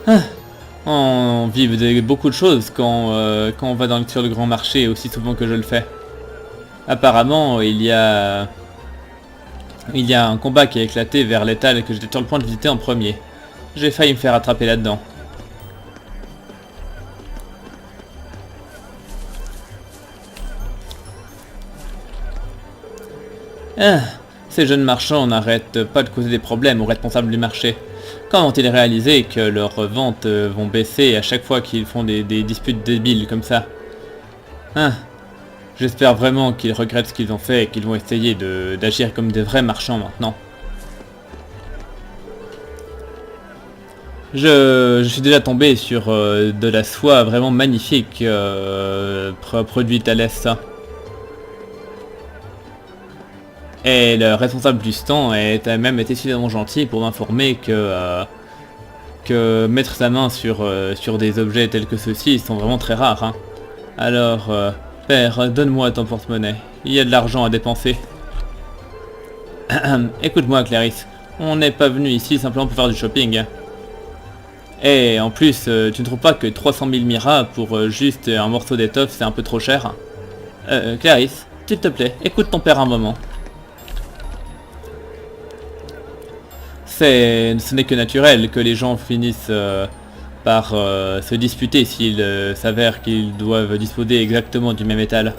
Ah, on vit beaucoup de choses quand on va sur le grand marché aussi souvent que je le fais. Apparemment il y a un combat qui a éclaté vers l'étal que j'étais sur le point de visiter en premier. J'ai failli me faire attraper là-dedans. Ah, ces jeunes marchands n'arrêtent pas de causer des problèmes aux responsables du marché. Quand ont-ils réalisé que leurs ventes vont baisser à chaque fois qu'ils font des disputes débiles comme ça? Ah, j'espère vraiment qu'ils regrettent ce qu'ils ont fait et qu'ils vont essayer d'agir comme des vrais marchands maintenant. Je suis déjà tombé sur de la soie vraiment magnifique produite à l'Est. Et le responsable du stand a même été suffisamment gentil pour m'informer que mettre sa main sur des objets tels que ceux-ci sont vraiment très rares. Hein. Alors, père, donne-moi ton porte-monnaie. Il y a de l'argent à dépenser. Écoute-moi, Clarisse. On n'est pas venu ici simplement pour faire du shopping. Et en plus, tu ne trouves pas que 300 000 miras pour juste un morceau d'étoffe, c'est un peu trop cher? Clarisse, s'il te plaît, écoute ton père un moment. Ce n'est que naturel que les gens finissent par se disputer s'il s'avère qu'ils doivent disposer exactement du même étal.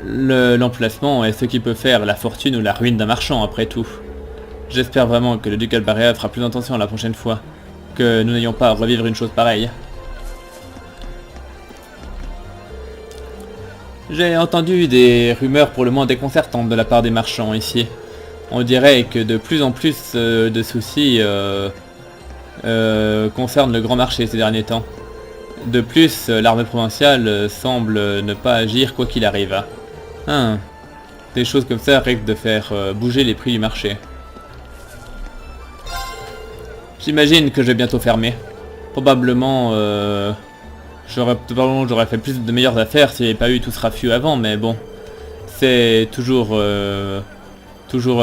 L'emplacement est ce qui peut faire la fortune ou la ruine d'un marchand après tout. J'espère vraiment que le duc Albaréa fera plus attention la prochaine fois, que nous n'ayons pas à revivre une chose pareille. J'ai entendu des rumeurs pour le moins déconcertantes de la part des marchands ici. On dirait que de plus en plus de soucis concernent le grand marché ces derniers temps. De plus, l'armée provinciale semble ne pas agir quoi qu'il arrive. Hein. Des choses comme ça risquent de faire bouger les prix du marché. J'imagine que je vais bientôt fermer. Probablement j'aurais fait plus de meilleures affaires s'il n'y avait pas eu tout ce raffut avant, mais bon. C'est toujours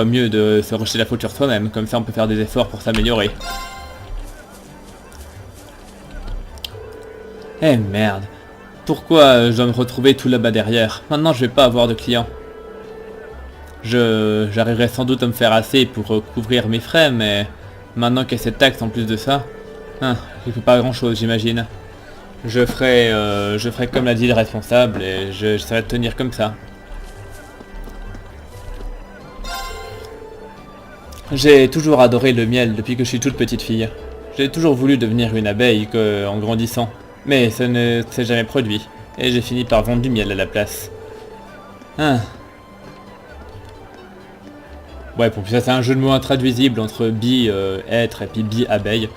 mieux de se rejeter la faute sur soi-même, comme ça on peut faire des efforts pour s'améliorer. Eh merde. Pourquoi je dois me retrouver tout là-bas derrière? Maintenant je vais pas avoir de clients. J'arriverai sans doute à me faire assez pour couvrir mes frais, mais maintenant qu'il y a cette taxe en plus de ça, je fais pas grand chose j'imagine. Je ferai comme l'a dit le responsable et j'essaierai de tenir comme ça. J'ai toujours adoré le miel depuis que je suis toute petite fille. J'ai toujours voulu devenir une abeille en grandissant, mais ça ne s'est jamais produit, et j'ai fini par vendre du miel à la place. Ouais, pour ça c'est un jeu de mots intraduisible entre bi, être, et puis bi, abeille.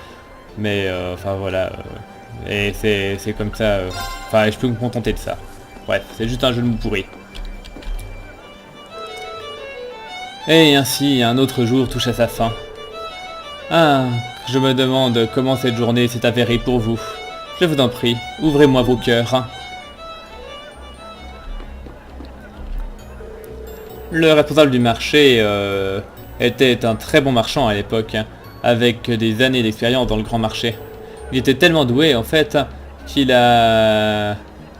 Mais enfin voilà, et c'est comme ça, enfin je peux me contenter de ça. Bref, c'est juste un jeu de mots pourri. Et ainsi, un autre jour touche à sa fin. Ah, je me demande comment cette journée s'est avérée pour vous. Je vous en prie, ouvrez-moi vos cœurs. Le responsable du marché était un très bon marchand à l'époque, avec des années d'expérience dans le grand marché. Il était tellement doué en fait qu'il a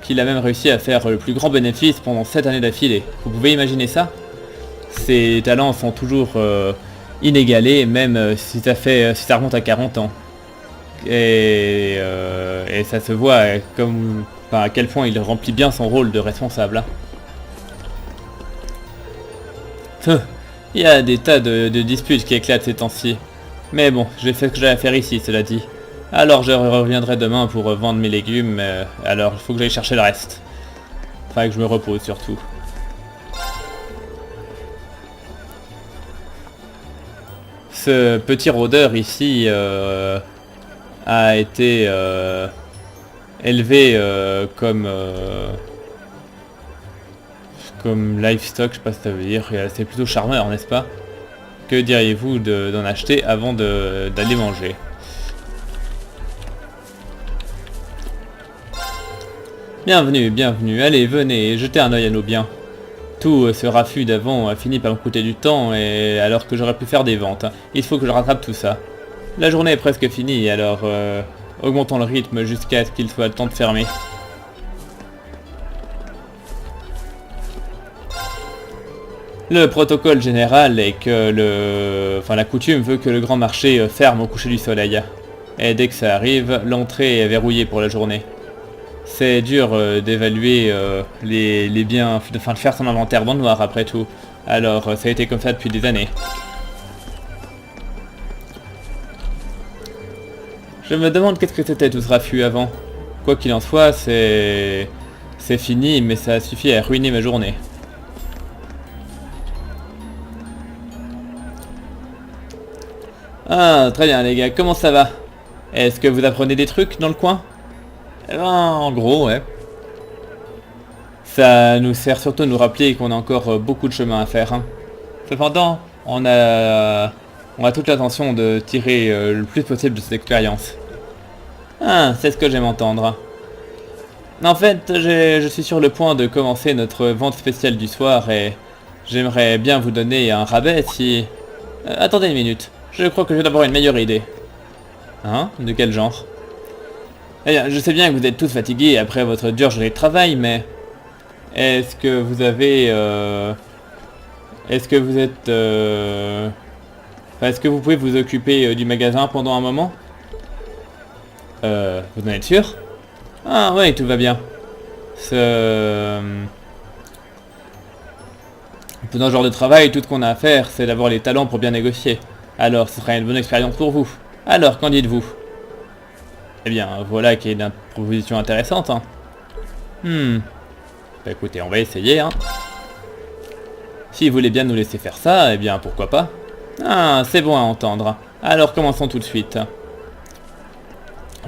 même réussi à faire le plus grand bénéfice pendant 7 années d'affilée. Vous pouvez imaginer ça? Ses talents sont toujours inégalés, même si ça remonte à 40 ans. Et ça se voit comme, enfin, à quel point il remplit bien son rôle de responsable. Il y a des tas de disputes qui éclatent ces temps-ci. Mais bon, j'ai fait ce que j'ai à faire ici, cela dit. Alors je reviendrai demain pour vendre mes légumes, alors il faut que j'aille chercher le reste. Enfin que je me repose surtout. Ce petit rôdeur ici a été élevé comme livestock, je sais pas ce que ça veut dire, c'est plutôt charmeur, n'est-ce pas? Que diriez-vous d'en acheter avant d'aller manger? Bienvenue, bienvenue, allez, venez, jetez un œil à nos biens. Tout ce raffut d'avant a fini par me coûter du temps, et alors que j'aurais pu faire des ventes. Il faut que je rattrape tout ça. La journée est presque finie, alors augmentons le rythme jusqu'à ce qu'il soit temps de fermer. Le protocole général est que la coutume veut que le grand marché ferme au coucher du soleil. Et dès que ça arrive, l'entrée est verrouillée pour la journée. C'est dur d'évaluer les biens, de faire son inventaire dans le noir après tout. Alors ça a été comme ça depuis des années. Je me demande qu'est-ce que c'était tout ce raffut avant. Quoi qu'il en soit, c'est fini, mais ça a suffi à ruiner ma journée. Ah, très bien les gars, comment ça va? Est-ce que vous apprenez des trucs dans le coin? Eh ben, en gros, ouais. Ça nous sert surtout à nous rappeler qu'on a encore beaucoup de chemin à faire. Hein. Cependant, on a toute l'intention de tirer le plus possible de cette expérience. Ah, c'est ce que j'aime entendre. En fait, je suis sur le point de commencer notre vente spéciale du soir et j'aimerais bien vous donner un rabais si... attendez une minute. Je crois que je vais d'avoir une meilleure idée. Hein? De quel genre? Eh bien, je sais bien que vous êtes tous fatigués après votre dure journée de travail, mais... Est-ce que vous avez... Est-ce que vous êtes... Est-ce que vous pouvez vous occuper du magasin pendant un moment? Vous en êtes sûr? Ah ouais, tout va bien. Dans ce genre de travail, tout ce qu'on a à faire, c'est d'avoir les talents pour bien négocier. Alors, ce sera une bonne expérience pour vous. Alors, qu'en dites-vous? Eh bien, voilà qui est une proposition intéressante. Hein. Bah écoutez, on va essayer. Hein. Si vous voulez bien nous laisser faire ça, eh bien, pourquoi pas. Ah, c'est bon à entendre. Alors, commençons tout de suite.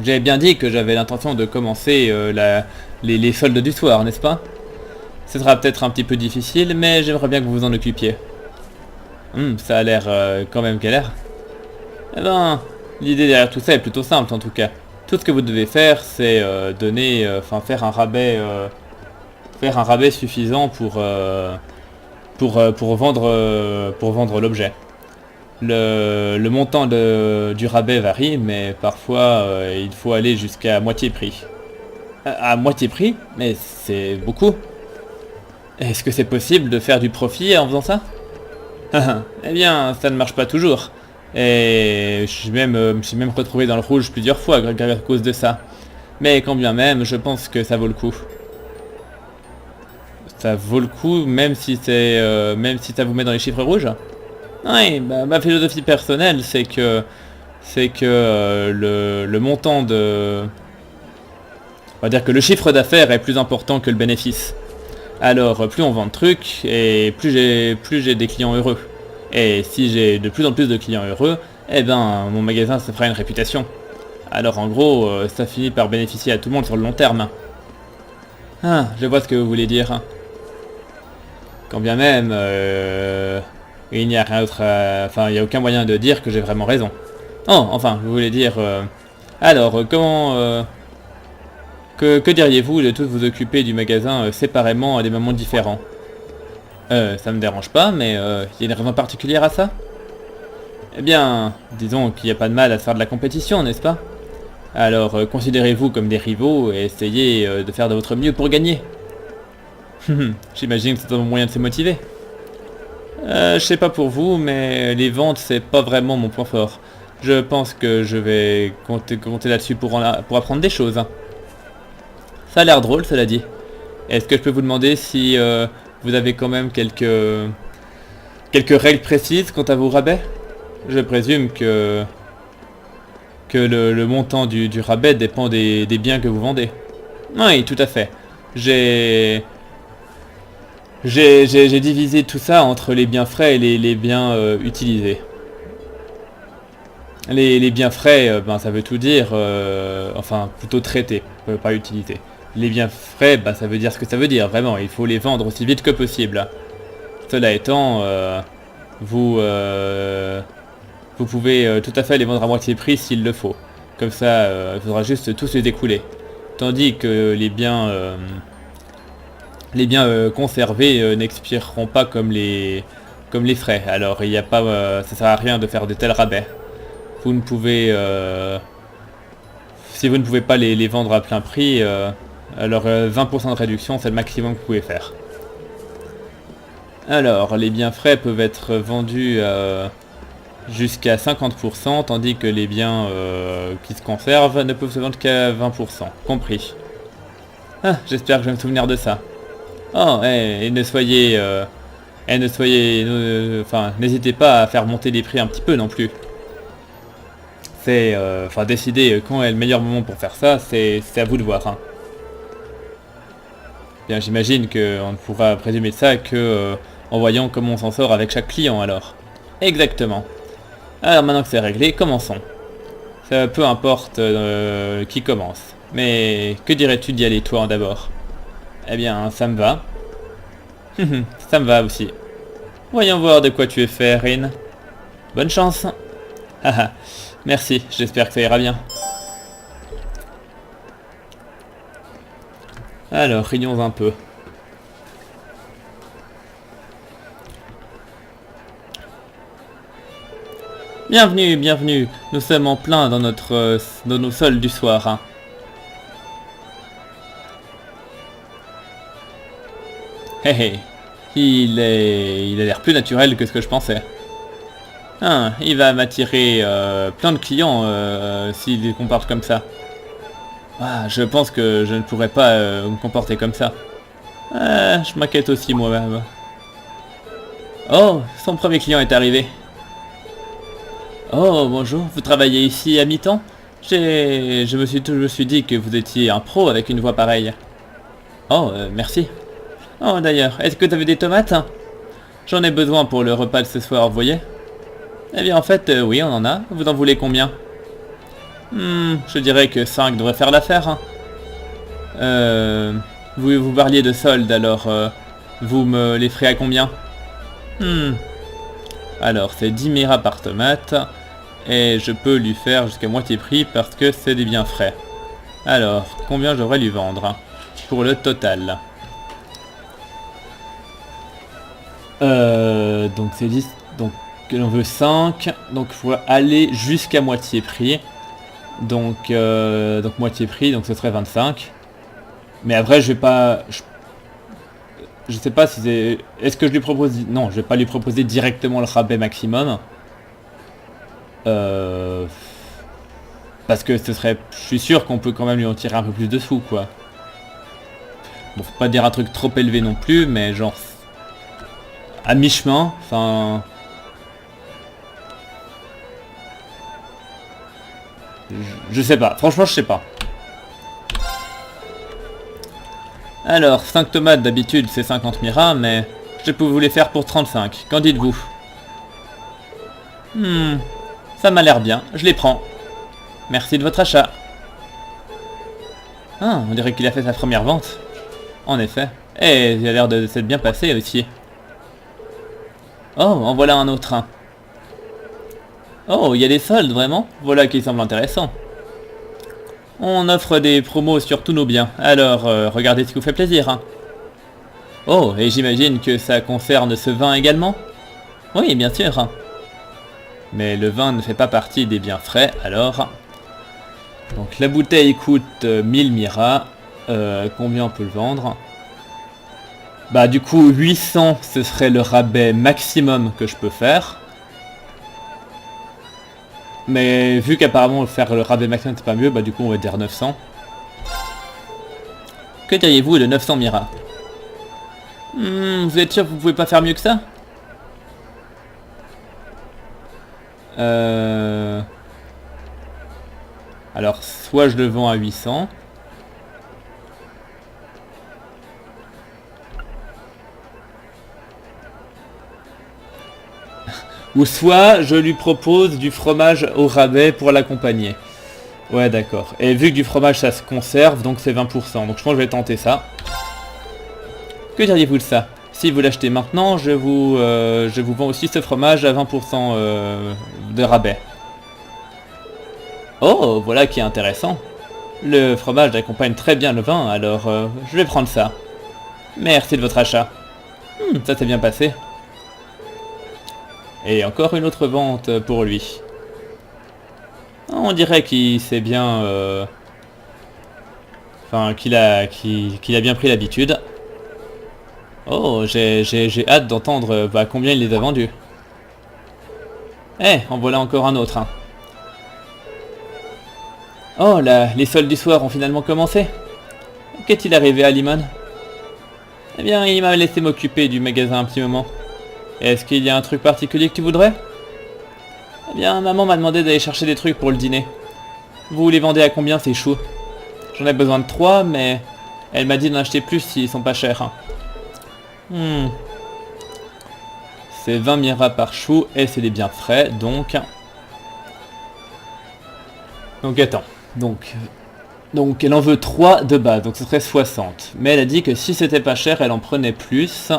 J'avais bien dit que j'avais l'intention de commencer les soldes du soir, n'est-ce pas? Ce sera peut-être un petit peu difficile, mais j'aimerais bien que vous vous en occupiez. Ça a l'air quand même galère. Eh ben, l'idée derrière tout ça est plutôt simple en tout cas. Tout ce que vous devez faire, c'est faire un rabais suffisant pour vendre l'objet. Le montant du rabais varie, mais parfois il faut aller jusqu'à moitié prix. À moitié prix? Mais c'est beaucoup. Est-ce que c'est possible de faire du profit en faisant ça? Eh bien, ça ne marche pas toujours. Et je me suis même retrouvé dans le rouge plusieurs fois à cause de ça. Mais quand bien même, je pense que ça vaut le coup. Ça vaut le coup, même si ça vous met dans les chiffres rouges? Oui, bah, ma philosophie personnelle, c'est que le montant de... On va dire que le chiffre d'affaires est plus important que le bénéfice. Alors, plus on vend de trucs, et plus j'ai des clients heureux. Et si j'ai de plus en plus de clients heureux, eh ben, mon magasin se fera une réputation. Alors en gros, ça finit par bénéficier à tout le monde sur le long terme. Ah, je vois ce que vous voulez dire. Quand bien même, il n'y a rien d'autre il n'y a aucun moyen de dire que j'ai vraiment raison. Oh, enfin, vous voulez dire... alors, comment... Que diriez-vous de tous vous occuper du magasin séparément à des moments différents? Ça me dérange pas, mais il y a une raison particulière à ça? Eh bien, disons qu'il n'y a pas de mal à se faire de la compétition, n'est-ce pas? Alors, considérez-vous comme des rivaux et essayez de faire de votre mieux pour gagner. J'imagine que c'est un moyen de se motiver. Je sais pas pour vous, mais les ventes, c'est pas vraiment mon point fort. Je pense que je vais compter là-dessus pour apprendre des choses. Ça a l'air drôle, cela dit. Est-ce que je peux vous demander si vous avez quand même quelques règles précises quant à vos rabais? Je présume que le montant du rabais dépend des biens que vous vendez. Oui, tout à fait. J'ai divisé tout ça entre les biens frais et les biens utilisés. Les biens frais, ben, ça veut tout dire, enfin plutôt traités, pas utilisés. Les biens frais, ben, ça veut dire ce que ça veut dire, vraiment, il faut les vendre aussi vite que possible. Cela étant, vous pouvez tout à fait les vendre à moitié prix s'il le faut. Comme ça, il faudra juste tous les écouler. Tandis que les biens conservés n'expireront pas comme les frais. Alors il n'y a pas, ça sert à rien de faire de tels rabais. Vous ne pouvez, si vous ne pouvez pas les vendre à plein prix, alors 20% de réduction c'est le maximum que vous pouvez faire. Alors les biens frais peuvent être vendus jusqu'à 50%, tandis que les biens qui se conservent ne peuvent se vendre qu'à 20%, compris. Ah, j'espère que je vais me souvenir de ça. Oh, et n'hésitez pas à faire monter les prix un petit peu non plus. C'est, décider quand est le meilleur moment pour faire ça, c'est à vous de voir. Hein. Bien, j'imagine qu'on ne pourra présumer de ça que en voyant comment on s'en sort avec chaque client alors. Exactement. Alors maintenant que c'est réglé, commençons. Ça peu importe qui commence. Mais que dirais-tu d'y aller toi d'abord? Eh bien, ça me va. Ça me va aussi. Voyons voir de quoi tu es fait, Rin. Bonne chance. Haha, merci, j'espère que ça ira bien. Alors, rions un peu. Bienvenue, bienvenue. Nous sommes en plein dans nos soldes du soir. Hein. Hé hé, il a l'air plus naturel que ce que je pensais. Ah, il va m'attirer plein de clients s'il se comporte comme ça. Ah, je pense que je ne pourrais pas me comporter comme ça. Je m'inquiète aussi moi-même. Oh, son premier client est arrivé. Oh, bonjour, vous travaillez ici à mi-temps? Je me suis dit que vous étiez un pro avec une voix pareille. Oh, merci. Oh, d'ailleurs, est-ce que vous avez des tomates? J'en ai besoin pour le repas de ce soir, vous voyez? Eh bien, en fait, oui, on en a. Vous en voulez combien? Je dirais que 5 devrait faire l'affaire. Vous parliez de solde, alors vous me les ferez à combien? Alors, c'est 10 miras par tomate. Et je peux lui faire jusqu'à moitié prix parce que c'est des biens frais. Alors, combien je devrais lui vendre pour le total? Donc c'est 10, donc on veut 5, donc il faut aller jusqu'à moitié prix. Donc moitié prix, donc ce serait 25. Mais après je vais pas... Je sais pas si c'est... Est-ce que je lui propose... Non, je vais pas lui proposer directement le rabais maximum. Parce que ce serait... Je suis sûr qu'on peut quand même lui en tirer un peu plus de sous, quoi. Bon, faut pas dire un truc trop élevé non plus, mais genre... À mi-chemin, enfin... Je sais pas, franchement je sais pas. Alors, 5 tomates d'habitude c'est 50 miras, mais je peux vous les faire pour 35, qu'en dites-vous? Ça m'a l'air bien, je les prends. Merci de votre achat. Ah, on dirait qu'il a fait sa première vente. En effet. Et il a l'air de s'être bien passé aussi. Oh, en voilà un autre. Hein. Oh, il y a des soldes, vraiment? Voilà qui semble intéressant. On offre des promos sur tous nos biens, alors regardez ce qui vous fait plaisir. Hein. Oh, et j'imagine que ça concerne ce vin également? Oui, bien sûr. Mais le vin ne fait pas partie des biens frais, alors... Donc la bouteille coûte 1000 miras. Combien on peut le vendre? Bah du coup 800 ce serait le rabais maximum que je peux faire. Mais vu qu'apparemment faire le rabais maximum c'est pas mieux, bah du coup on va dire 900. Que diriez-vous de 900 Mira? Vous êtes sûr que vous pouvez pas faire mieux que ça? Alors soit je le vends à 800. Ou soit je lui propose du fromage au rabais pour l'accompagner. Ouais d'accord. Et vu que du fromage ça se conserve, donc c'est 20%. Donc je pense que je vais tenter ça. Que diriez-vous de ça? Si vous l'achetez maintenant, je vous vends aussi ce fromage à 20% de rabais. Oh, voilà qui est intéressant. Le fromage accompagne très bien le vin, alors je vais prendre ça. Merci de votre achat. Ça s'est bien passé. Et encore une autre vente pour lui. On dirait qu'il s'est bien... Enfin, qu'il a bien pris l'habitude. Oh, j'ai hâte d'entendre combien il les a vendus. Eh, en voilà encore un autre. Hein. Oh là, les soldes du soir ont finalement commencé. Qu'est-il arrivé à Limon? Eh bien, il m'a laissé m'occuper du magasin un petit moment. Est-ce qu'il y a un truc particulier que tu voudrais? Eh bien, maman m'a demandé d'aller chercher des trucs pour le dîner. Vous les vendez à combien ces choux? J'en ai besoin de 3, mais elle m'a dit d'en acheter plus s'ils sont pas chers. Hein. C'est 20 Mira par chou et c'est des biens frais, donc... Donc attends, donc elle en veut 3 de base, donc ce serait 60. Mais elle a dit que si c'était pas cher, elle en prenait plus.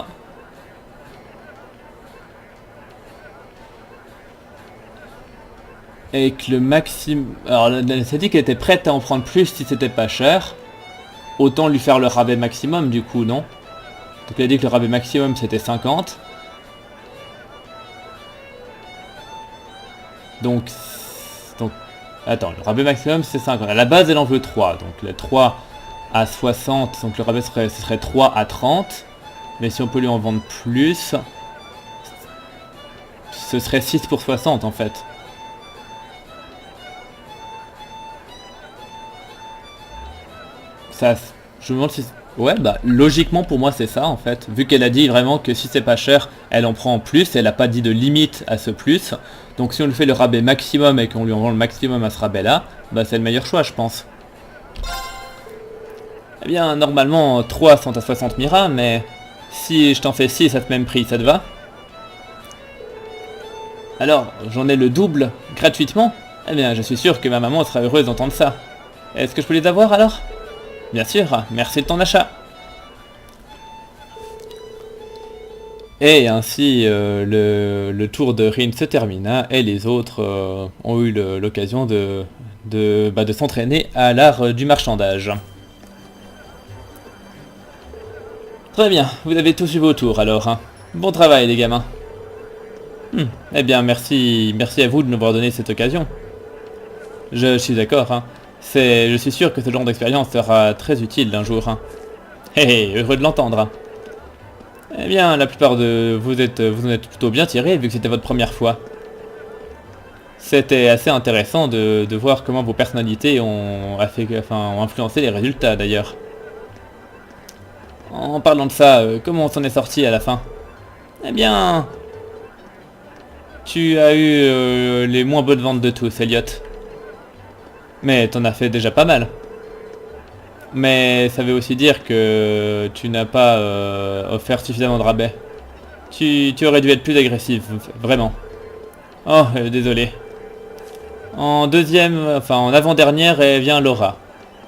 Et que le maximum... Alors elle s'est dit qu'elle était prête à en prendre plus si c'était pas cher. Autant lui faire le rabais maximum du coup, non? Donc elle a dit que le rabais maximum c'était 50. Donc... Attends, le rabais maximum c'est 50. À la base elle en veut 3. Donc le 3 à 60, donc le rabais ce serait 3 à 30. Mais si on peut lui en vendre plus... Ce serait 6 pour 60 en fait. Ça, je me demande si... Ouais, bah logiquement pour moi c'est ça en fait. Vu qu'elle a dit vraiment que si c'est pas cher, elle en prend en plus. Elle a pas dit de limite à ce plus. Donc si on lui fait le rabais maximum et qu'on lui en vend le maximum à ce rabais là, bah c'est le meilleur choix je pense. Eh bien normalement 3 sont à 60 Mira, mais si je t'en fais 6 à ce même prix, ça te va? Alors, j'en ai le double gratuitement? Eh bien je suis sûr que ma maman sera heureuse d'entendre ça. Est-ce que je peux les avoir alors? Bien sûr, merci de ton achat. Et ainsi le tour de Rin se termina et les autres ont eu l'occasion de s'entraîner à l'art du marchandage. Très bien, vous avez tous eu vos tours alors. Hein. Bon travail les gamins. Eh bien merci à vous de m'avoir donné cette occasion. Je suis d'accord. Hein. Je suis sûr que ce genre d'expérience sera très utile d'un jour. Hein. Heureux de l'entendre. Hein. Eh bien, la plupart de vous en êtes plutôt bien tirés vu que c'était votre première fois. C'était assez intéressant de voir comment vos personnalités ont influencé les résultats d'ailleurs. En parlant de ça, comment on s'en est sorti à la fin? Eh bien, tu as eu les moins bonnes ventes de tous, Elliot. Mais t'en as fait déjà pas mal. Mais ça veut aussi dire que tu n'as pas offert suffisamment de rabais. Tu aurais dû être plus agressif, vraiment. Oh, désolé. En avant-dernière, vient Laura.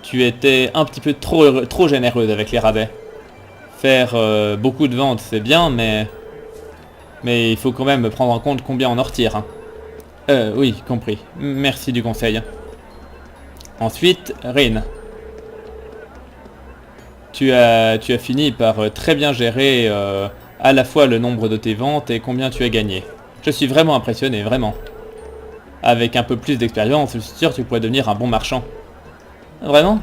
Tu étais un petit peu trop généreuse avec les rabais. Faire beaucoup de ventes, c'est bien, mais il faut quand même prendre en compte combien on en retire. Hein. Oui, compris. Merci du conseil. Ensuite, Rin. Tu as fini par très bien gérer à la fois le nombre de tes ventes et combien tu as gagné. Je suis vraiment impressionné, vraiment. Avec un peu plus d'expérience, je suis sûr que tu pourrais devenir un bon marchand. Vraiment?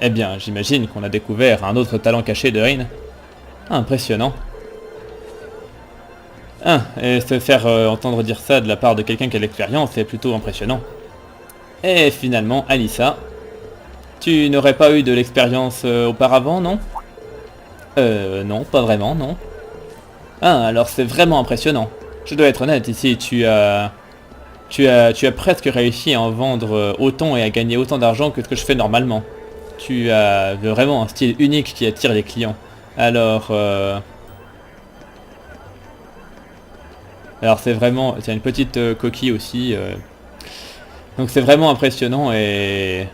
Eh bien, j'imagine qu'on a découvert un autre talent caché de Rin. Impressionnant. Et se faire entendre dire ça de la part de quelqu'un qui a de l'expérience, c'est plutôt impressionnant. Et finalement, Alyssa, tu n'aurais pas eu de l'expérience auparavant, non? Non, pas vraiment, non. Ah, alors c'est vraiment impressionnant. Je dois être honnête, ici, tu as presque réussi à en vendre autant et à gagner autant d'argent que ce que je fais normalement. Tu as vraiment un style unique qui attire les clients. Alors c'est vraiment... C'est une petite coquille aussi. Donc c'est vraiment impressionnant et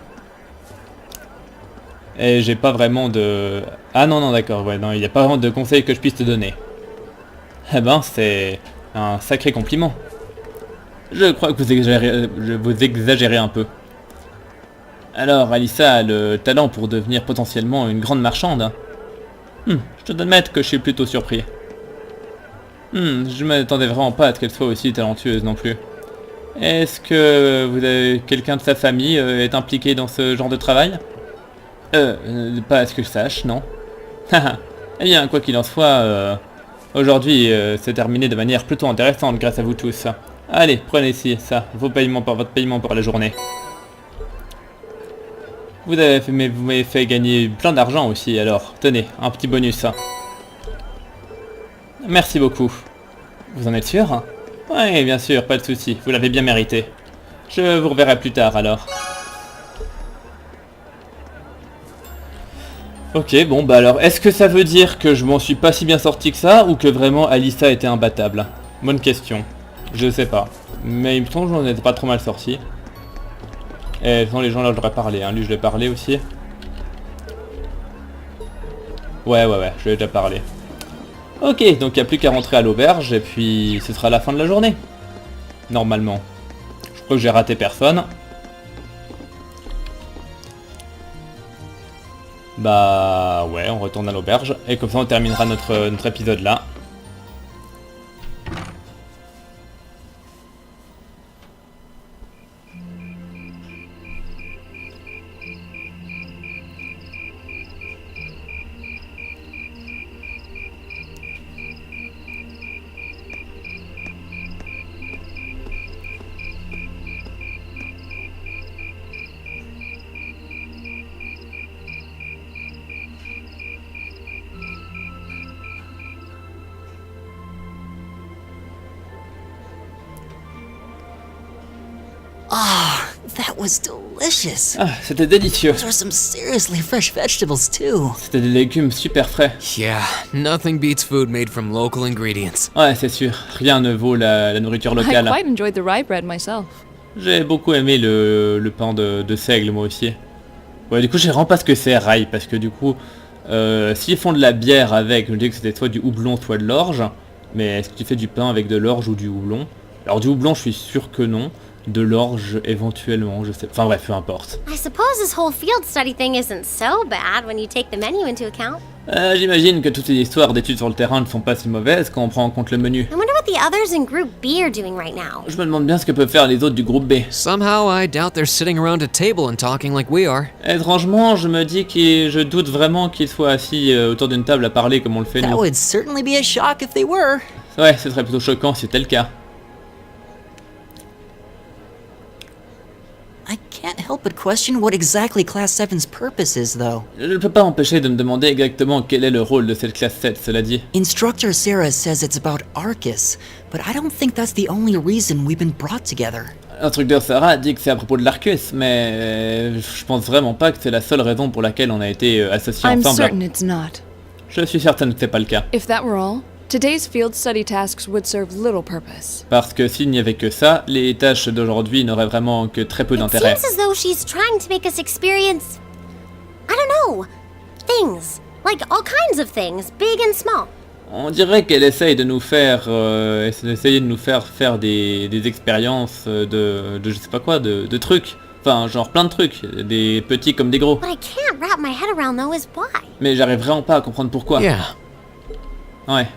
j'ai pas vraiment de... Ah non, d'accord, ouais, non, il n'y a pas vraiment de conseils que je puisse te donner. Eh ben, c'est un sacré compliment. Je crois que vous exagérez un peu. Alors, Alyssa a le talent pour devenir potentiellement une grande marchande. Je te dois admettre que je suis plutôt surpris. Je m'attendais vraiment pas à ce qu'elle soit aussi talentueuse non plus. Est-ce que vous avez quelqu'un de sa famille est impliqué dans ce genre de travail? Pas à ce que je sache, non. Eh bien, quoi qu'il en soit, aujourd'hui, c'est terminé de manière plutôt intéressante grâce à vous tous. Allez, prenez ici, ça, votre paiement pour la journée. Vous m'avez fait gagner plein d'argent aussi, alors tenez, un petit bonus. Merci beaucoup. Vous en êtes sûr? Oui, bien sûr, pas de souci, vous l'avez bien mérité. Je vous reverrai plus tard alors. Ok, bon bah alors, est-ce que ça veut dire que je m'en suis pas si bien sorti que ça, ou que vraiment Alyssa était imbattable? Bonne question. Je sais pas. Mais il me semble que j'en étais pas trop mal sorti. Et sans les gens là je devrais parler, hein. Lui je l'ai parlé aussi. Ouais, je lui ai déjà parlé. Ok, donc il n'y a plus qu'à rentrer à l'auberge et puis ce sera la fin de la journée. Normalement. Je crois que j'ai raté personne. Bah ouais, on retourne à l'auberge. Et comme ça on terminera notre épisode là. That was delicious. Ah, c'était délicieux. Those are some seriously fresh vegetables too. C'était des légumes super frais. Yeah, nothing beats food made from local ingredients. Ouais, c'est sûr. Rien ne vaut la nourriture I locale. quite enjoyed the rye bread myself. J'ai beaucoup aimé le pain de seigle, moi aussi. Ouais, du coup, je sais vraiment pas ce que c'est, rail, parce que du coup, s'ils font de la bière avec, je me dis que c'était soit du houblon, soit de l'orge. Mais est-ce que tu fais du pain avec de l'orge ou du houblon? Alors du houblon, je suis sûr que non. De l'orge, éventuellement, je sais. Enfin bref, peu importe. I suppose this whole field study thing isn't so bad when you take the menu into account. J'imagine que toutes ces histoires d'études sur le terrain ne sont pas si mauvaises quand on prend en compte le menu. I wonder what the others in Group B are doing right now. Je me demande bien ce que peuvent faire les autres du groupe B. Somehow I doubt they're sitting around a table and talking like we are. Étrangement, je doute vraiment qu'ils soient assis autour d'une table à parler comme on le fait That nous. would certainly be a shock if they were. Ouais, ce serait plutôt choquant si c'était le cas. I can't help but question what exactly Class 7's purpose is, though. Je ne peux pas empêcher de me demander exactement quel est le rôle de cette classe 7, cela dit. Instructor Sarah says it's about Arcus, but I don't think that's the only reason we've been brought together. L'instructeur Sarah dit que c'est à propos de l'Arcus, mais je pense vraiment pas que c'est la seule raison pour laquelle on a été associés I'm ensemble. certain it's not. Je suis certaine que c'est pas le cas. If that were all, today's field study tasks would serve little purpose. Parce que s'il n'y avait que ça, les tâches d'aujourd'hui n'auraient vraiment que très peu It d'intérêt. seems as though she's trying to make us experience, I don't know, things. Like all kinds of things, big and small. On dirait qu'elle essaye de nous faire, faire des expériences de je sais pas quoi, de trucs. Enfin, genre plein de trucs, des petits comme des gros. What I can't wrap my head around though is why. Mais j'arrive vraiment pas à comprendre pourquoi. Yeah. Ouais.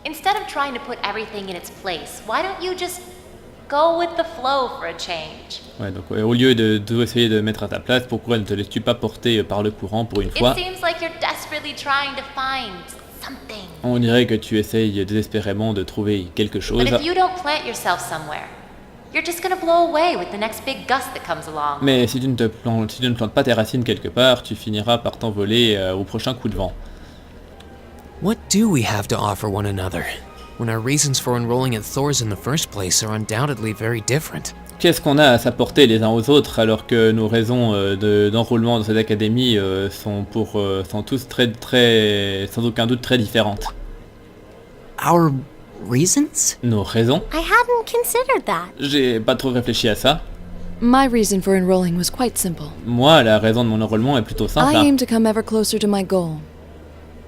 Instead of trying to put everything in its place, why don't you just go with the flow for a change? Ouais, donc au lieu de essayer de mettre à ta place, pourquoi ne te laisses-tu pas porter par le courant pour une fois? It seems like you're desperately trying to find something. On dirait que tu essayes désespérément de trouver quelque chose. But if you don't plant yourself somewhere, you're just gonna blow away with the next big gust that comes along. Mais si tu ne plantes pas tes racines quelque part, tu finiras par t'envoler au prochain coup de vent. What do we have to offer one another, when our reasons for enrolling at Thor's in the first place are undoubtedly very different? Qu'est-ce qu'on a à s'apporter les uns aux autres alors que nos raisons d'enrôlement dans cette académie sont tous sans aucun doute très différentes. Our reasons? Nos raisons? I hadn't considered that. J'ai pas trop réfléchi à ça. My reason for enrolling was quite simple. Moi, la raison de mon enrôlement est plutôt simple. I aim to come ever closer to my goal.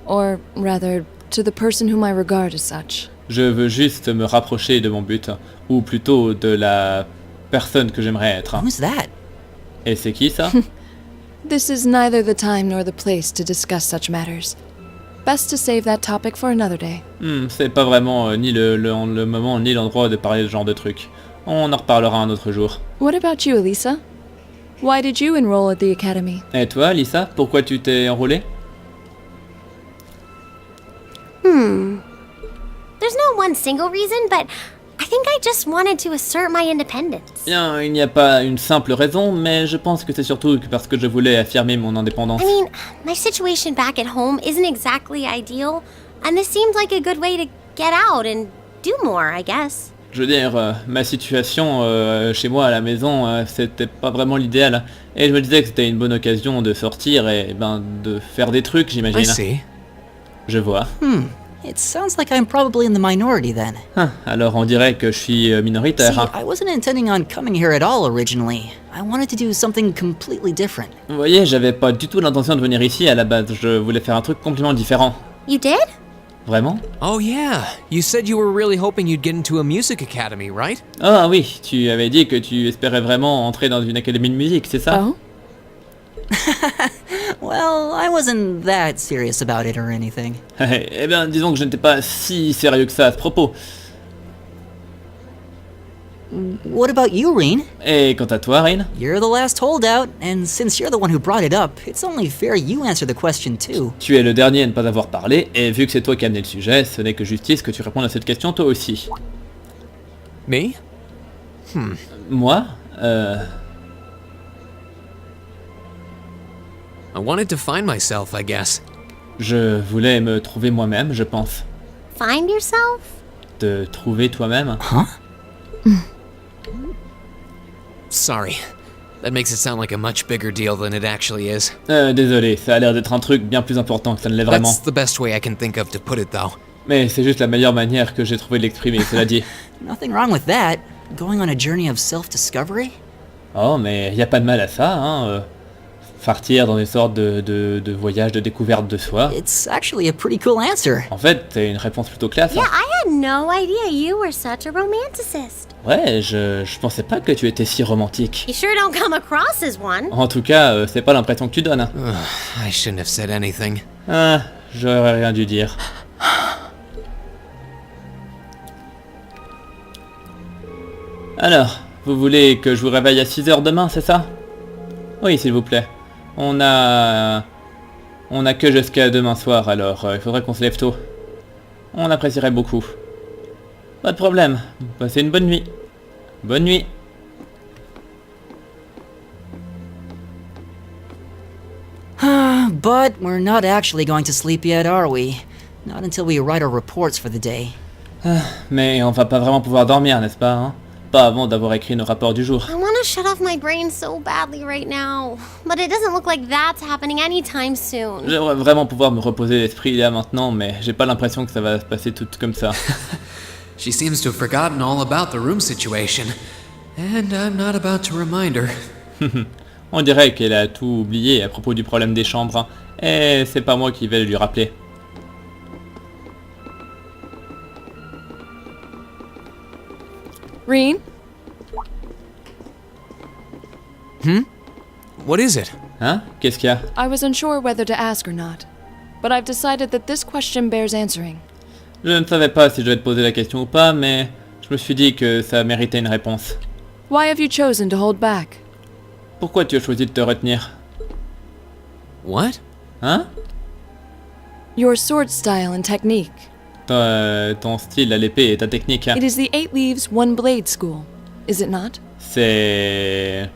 Or, rather, to the person whom I regard as such. Je veux juste me rapprocher de mon but, ou plutôt de la personne que j'aimerais être. Who's that? Et c'est qui ça? This is neither the time nor the place to discuss such matters. Best to save that topic for another day. C'est pas vraiment ni le moment ni l'endroit de parler de ce genre de truc. On en reparlera un autre jour. What about you, Elisa? Why did you enroll at the academy? Et toi, Lisa, pourquoi tu t'es enrôlée? There's no one single reason, but I think I just wanted to assert my independence. Bien, il n'y a pas une simple raison, mais je pense que c'est surtout parce que je voulais affirmer mon indépendance. I mean, my situation back at home isn't exactly ideal, and this seemed like a good way to get out and do more, I guess. Je veux dire, ma situation chez moi à la maison, c'était pas vraiment l'idéal. Et je me disais que c'était une bonne occasion de sortir et de faire des trucs, I j'imagine. see. Je vois. It sounds like I'm probably in the minority then. Alors on dirait que je suis minoritaire. See, I wasn't intending on coming here at all originally. I wanted to do something completely different. Vous voyez, j'avais pas du tout l'intention de venir ici à la base. Je voulais faire un truc complètement différent. You did? Vraiment? Oh yeah, you said you were really hoping you'd get into a music academy, right? Ah oui, tu avais dit que tu espérais vraiment entrer dans une académie de musique, c'est ça? Oh? Well, I wasn't that serious about it or anything. Eh bien, disons que je n'étais pas si sérieux que ça à ce propos. What about you, Reen? Et quant à toi, Rin? You're the last holdout, and since you're the one who brought it up, it's only fair you answer the question too. Tu es le dernier à ne pas avoir parlé, et vu que c'est toi qui as amené le sujet, ce n'est que justice que tu répondes à cette question toi aussi. Me? Moi? I wanted to find myself, I guess. Je voulais me trouver moi-même, je pense. Find yourself? Te trouver toi-même? Sorry. That makes it sound like a much bigger deal than it actually is. Désolé, ça a l'air d'être un truc bien plus important que ça ne l'est vraiment. That's the best way I can think of to put it, though. Mais c'est juste la meilleure manière que j'ai trouvé de l'exprimer, cela dit. Nothing wrong with that. Going on a journey of self-discovery? Oh, mais y a pas de mal à ça, hein. Partir dans des sortes de voyages de découverte de soi. It's actually a pretty cool answer. En fait, c'est une réponse plutôt classe. Yeah, Hein. I had no idea you were such a romanticist. Ouais, je pensais pas que tu étais si romantique. You sure don't come across as one. En tout cas, c'est pas l'impression que tu donnes. Hein. I shouldn't have said anything. Ah, j'aurais rien dû dire. Alors, vous voulez que je vous réveille à 6h demain, c'est ça? Oui, s'il vous plaît. On a que jusqu'à demain soir, alors il faudrait qu'on se lève tôt. On apprécierait beaucoup. Pas de problème. Passez une bonne nuit. Bonne nuit. But we're not actually going to sleep yet, are we? Not until we write our reports for the day. Mais on va pas vraiment pouvoir dormir, n'est-ce pas, hein? Pas avant d'avoir écrit nos rapports du jour. I want to shut off my brain so badly right now, but it doesn't look like that's happening anytime soon. J'aimerais vraiment pouvoir me reposer l'esprit là maintenant, mais j'ai pas l'impression que ça va se passer tout comme ça. She seems to have forgotten all about the room situation. And I'm not about to remind her. On dirait qu'elle a tout oublié à propos du problème des chambres, hein. Et c'est pas moi qui vais lui rappeler. Reen? What is it? Hein? Qu'est-ce qu'il y a? I was unsure whether to ask or not, but I've decided that this question bears answering. Je ne savais pas si je devais te poser la question ou pas, mais je me suis dit que ça méritait une réponse. Why have you chosen to hold back? Pourquoi tu as choisi de te retenir? What? Hein? Your sword style and technique. Ton style à l'épée et ta technique, hein. It is the Eight Leaves One Blade School, is it not? C'est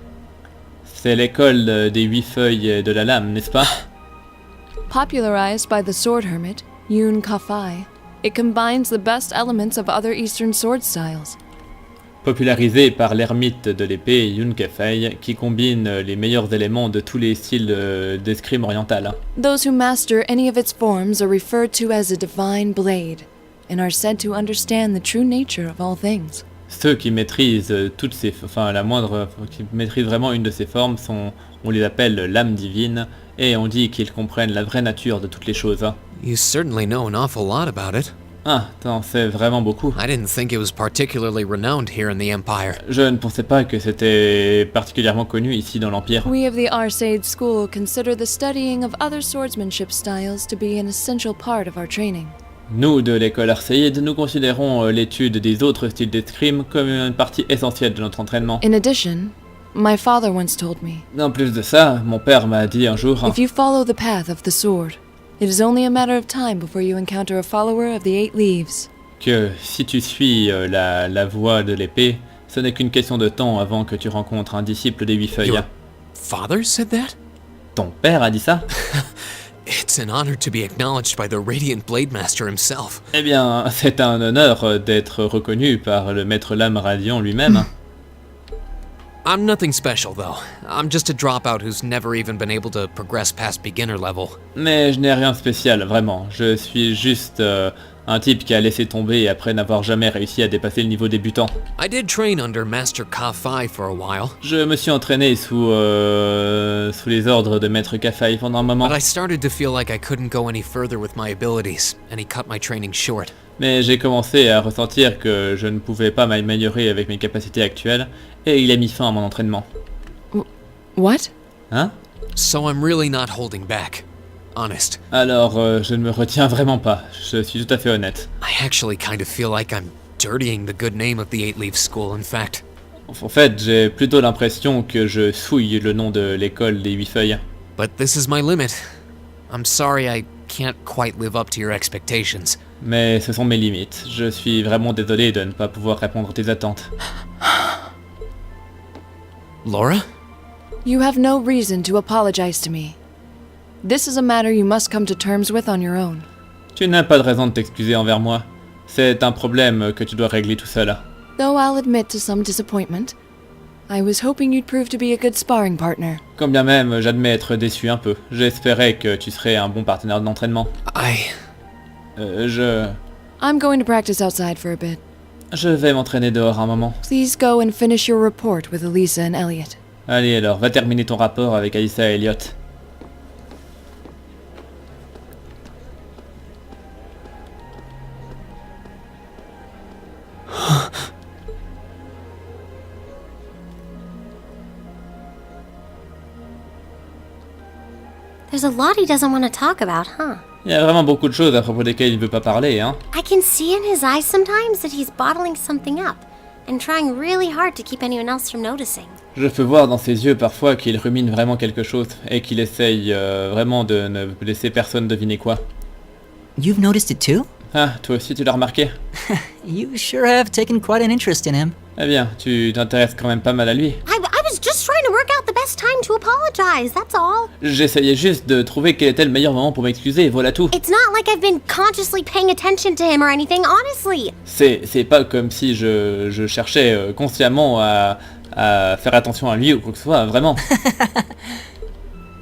l'école des 8 feuilles de la lame, n'est-ce pas? Popularized by the sword hermit, Yun Ka-Fai, it combines the best elements of other Eastern sword styles. Popularisé par l'ermite de l'épée Yun Ka-Fai, qui combine les meilleurs éléments de tous les styles d'escrime oriental, hein. Those who master any of its forms are referred to as a divine blade, and are said to understand the true nature of all things. Ceux qui maîtrisent toutes ces, qui maîtrisent vraiment une de ces formes on les appelle l'âme divine, et on dit qu'ils comprennent la vraie nature de toutes les choses, hein. You certainly know an awful lot about it. Ah, t'en sais vraiment beaucoup. I didn't think it was particularly renowned here in the Empire. Je ne pensais pas que c'était particulièrement connu ici dans l'Empire. We of the Arseid School consider the studying of other swordsmanship styles to be an essential part of our training. Nous, de l'école Arseid, nous considérons l'étude des autres styles d'escrime comme une partie essentielle de notre entraînement. In addition, my father once told me, En plus de ça, mon père m'a dit un jour... if you follow the path of the sword, it is only a matter of time before you encounter a follower of the Eight Leaves. Que si tu suis la voie de l'épée, ce n'est qu'une question de temps avant que tu rencontres un disciple des 8 feuilles. Your father said that? Ton père a dit ça? It's an honor to be acknowledged by the Radiant Blade Master himself. Eh bien, c'est un honneur d'être reconnu par le maître lame radiant lui-même. I'm nothing special, though. I'm just a dropout who's never even been able to progress past beginner level. Mais je n'ai rien de spécial, vraiment. Je suis juste un type qui a laissé tomber après n'avoir jamais réussi à dépasser le niveau débutant. I did train under Master Ka-Fai for a while, Je me suis entraîné sous les ordres de Maître Ka-Fai pendant un moment. but I started to feel like I couldn't go any further with my abilities, and he cut my training short. Mais j'ai commencé à ressentir que je ne pouvais pas m'améliorer avec mes capacités actuelles, et il a mis fin à mon entraînement. What? Hein? So I'm really not holding back. Honest. Alors, je ne me retiens vraiment pas. Je suis tout à fait honnête. I actually kind of feel like I'm dirtying the good name of the Eight Leaf School, in fact. En fait, j'ai plutôt l'impression que je souille le nom de l'école des 8 feuilles. But this is my limit. I'm sorry I can't quite live up to your expectations. Mais ce sont mes limites. Je suis vraiment désolé de ne pas pouvoir répondre à tes attentes. Laura? You have no reason to apologize to me. This is a matter you must come to terms with on your own. Tu n'as pas de raison de t'excuser envers moi. C'est un problème que tu dois régler tout seul. Though I'll admit to some disappointment, I was hoping you'd prove to be a good sparring partner. Quand bien même, j'admets être déçu un peu. J'espérais que tu serais un bon partenaire d'entraînement. I'm going to practice outside for a bit. Je vais m'entraîner dehors un moment. Please go and finish your report with Elisa and Elliot. Allez alors, va terminer ton rapport avec Alyssa et Elliot. There's a lot he doesn't want to talk about, huh? Il y a vraiment beaucoup de choses à propos desquelles il ne veut pas parler, hein. I can see in his eyes sometimes that he's bottling something up and trying really hard to keep anyone else from noticing. Je peux voir dans ses yeux parfois qu'il rumine vraiment quelque chose et qu'il essaye vraiment de ne laisser personne deviner quoi. You've noticed it too? Ah, toi aussi tu l'as remarqué? You sure have taken quite an interest in him. Eh bien, tu t'intéresses quand même pas mal à lui. I was just trying to work out the best time to apologize, that's all. J'essayais juste de trouver quel était le meilleur moment pour m'excuser, voilà tout. It's not like I've been consciously paying attention to him or anything, honestly. C'est pas comme si je cherchais consciemment à faire attention à lui ou quoi que ce soit, vraiment.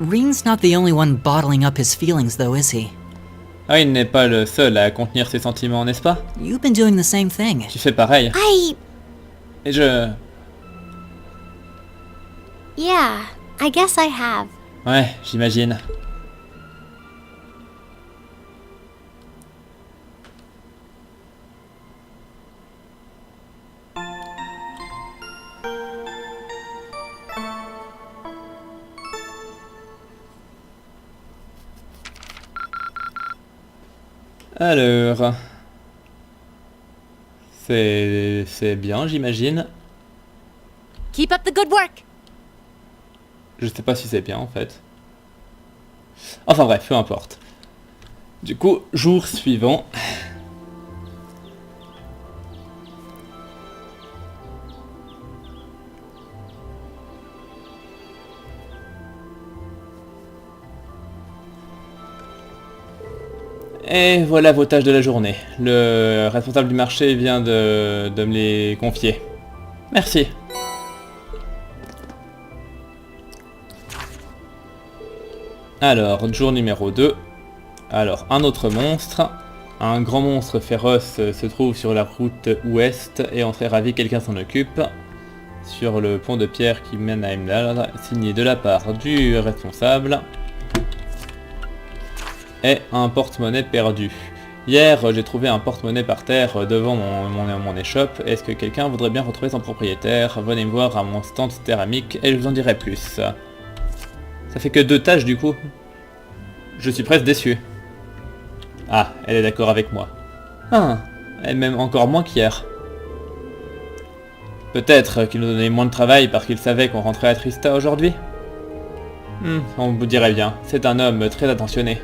Ring's not the only one bottling up his feelings though, is he? Ah, il n'est pas le seul à contenir ses sentiments, n'est-ce pas? You've been doing the same thing. Tu fais pareil. Et Yeah, I guess I have. Ouais, j'imagine. Alors... C'est bien, j'imagine. Keep up the good work. Je sais pas si c'est bien en fait. Enfin bref, peu importe. Du coup, jour suivant. Et voilà vos tâches de la journée. Le responsable du marché vient de me les confier. Merci. Alors, jour numéro 2. Alors, un autre monstre. Un grand monstre féroce se trouve sur la route ouest et on serait ravi que quelqu'un s'en occupe. Sur le pont de pierre qui mène à Emerald, signé de la part du responsable. Et un porte-monnaie perdu. Hier, j'ai trouvé un porte-monnaie par terre devant mon échoppe. Est-ce que quelqu'un voudrait bien retrouver son propriétaire? Venez me voir à mon stand céramique et je vous en dirai plus. Ça fait que 2 tâches du coup. Je suis presque déçu. Ah, elle est d'accord avec moi. Ah, elle m'aime encore moins qu'hier. Peut-être qu'il nous donnait moins de travail parce qu'il savait qu'on rentrait à Trista aujourd'hui. On vous dirait bien, c'est un homme très attentionné.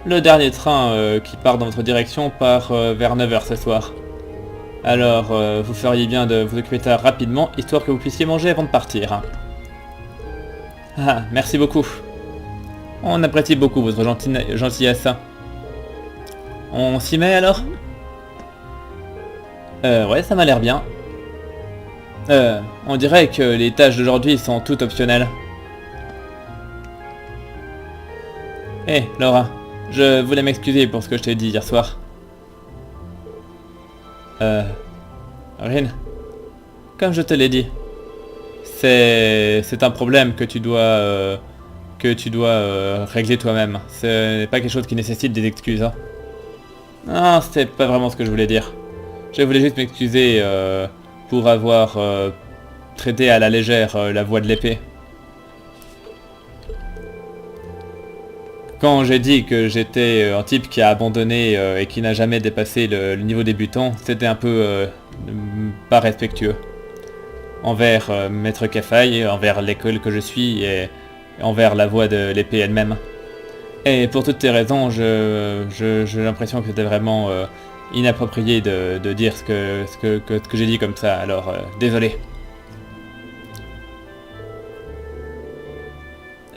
Le dernier train qui part dans votre direction part vers 9 h ce soir. Alors, vous feriez bien de vous occuper de ça rapidement, histoire que vous puissiez manger avant de partir. Ah, merci beaucoup. On apprécie beaucoup votre gentillesse. On s'y met alors? Ouais, ça m'a l'air bien. On dirait que les tâches d'aujourd'hui sont toutes optionnelles. Hé, Laura. Je voulais m'excuser pour ce que je t'ai dit hier soir. Rin, comme je te l'ai dit, c'est un problème que tu dois régler toi-même. Ce n'est pas quelque chose qui nécessite des excuses. Hein. Non, c'était pas vraiment ce que je voulais dire. Je voulais juste m'excuser pour avoir traité à la légère la voie de l'épée. Quand j'ai dit que j'étais un type qui a abandonné et qui n'a jamais dépassé le niveau débutant, c'était un peu pas respectueux. Envers Maître Caffaille, envers l'école que je suis et envers la voie de l'épée elle-même. Et pour toutes ces raisons, j'ai l'impression que c'était vraiment inapproprié de dire ce que j'ai dit comme ça, alors désolé.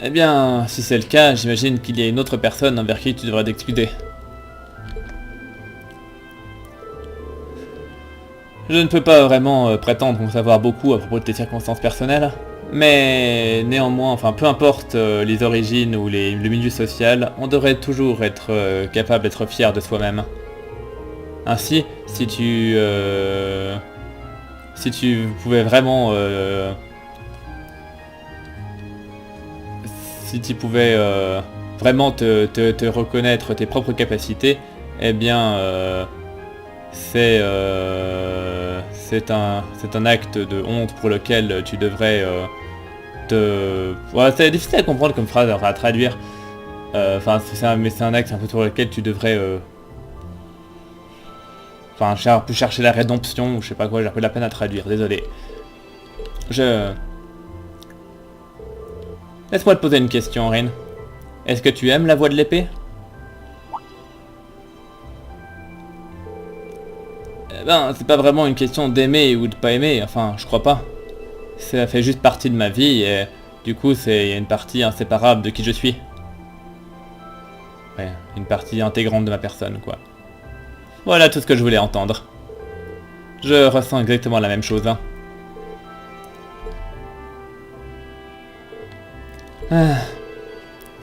Eh bien, si c'est le cas, j'imagine qu'il y a une autre personne envers qui tu devrais t'excuser. Je ne peux pas vraiment prétendre en savoir beaucoup à propos de tes circonstances personnelles, mais néanmoins, enfin peu importe les origines ou le milieu social, on devrait toujours être capable d'être fier de soi-même. Ainsi, si tu pouvais vraiment... si tu pouvais vraiment te reconnaître tes propres capacités, eh bien c'est un acte de honte pour lequel tu devrais Ouais, c'est difficile à comprendre comme phrase, à traduire. Enfin, mais c'est un acte un peu pour lequel tu devrais... Enfin, chercher la rédemption, ou je sais pas quoi, j'ai un peu de la peine à traduire, désolé. Laisse-moi te poser une question, Rin. Est-ce que tu aimes la voie de l'épée? Eh ben, c'est pas vraiment une question d'aimer ou de pas aimer, enfin, je crois pas. Ça fait juste partie de ma vie et du coup, c'est une partie inséparable de qui je suis. Ouais, une partie intégrante de ma personne, quoi. Voilà tout ce que je voulais entendre. Je ressens exactement la même chose, hein. Ah.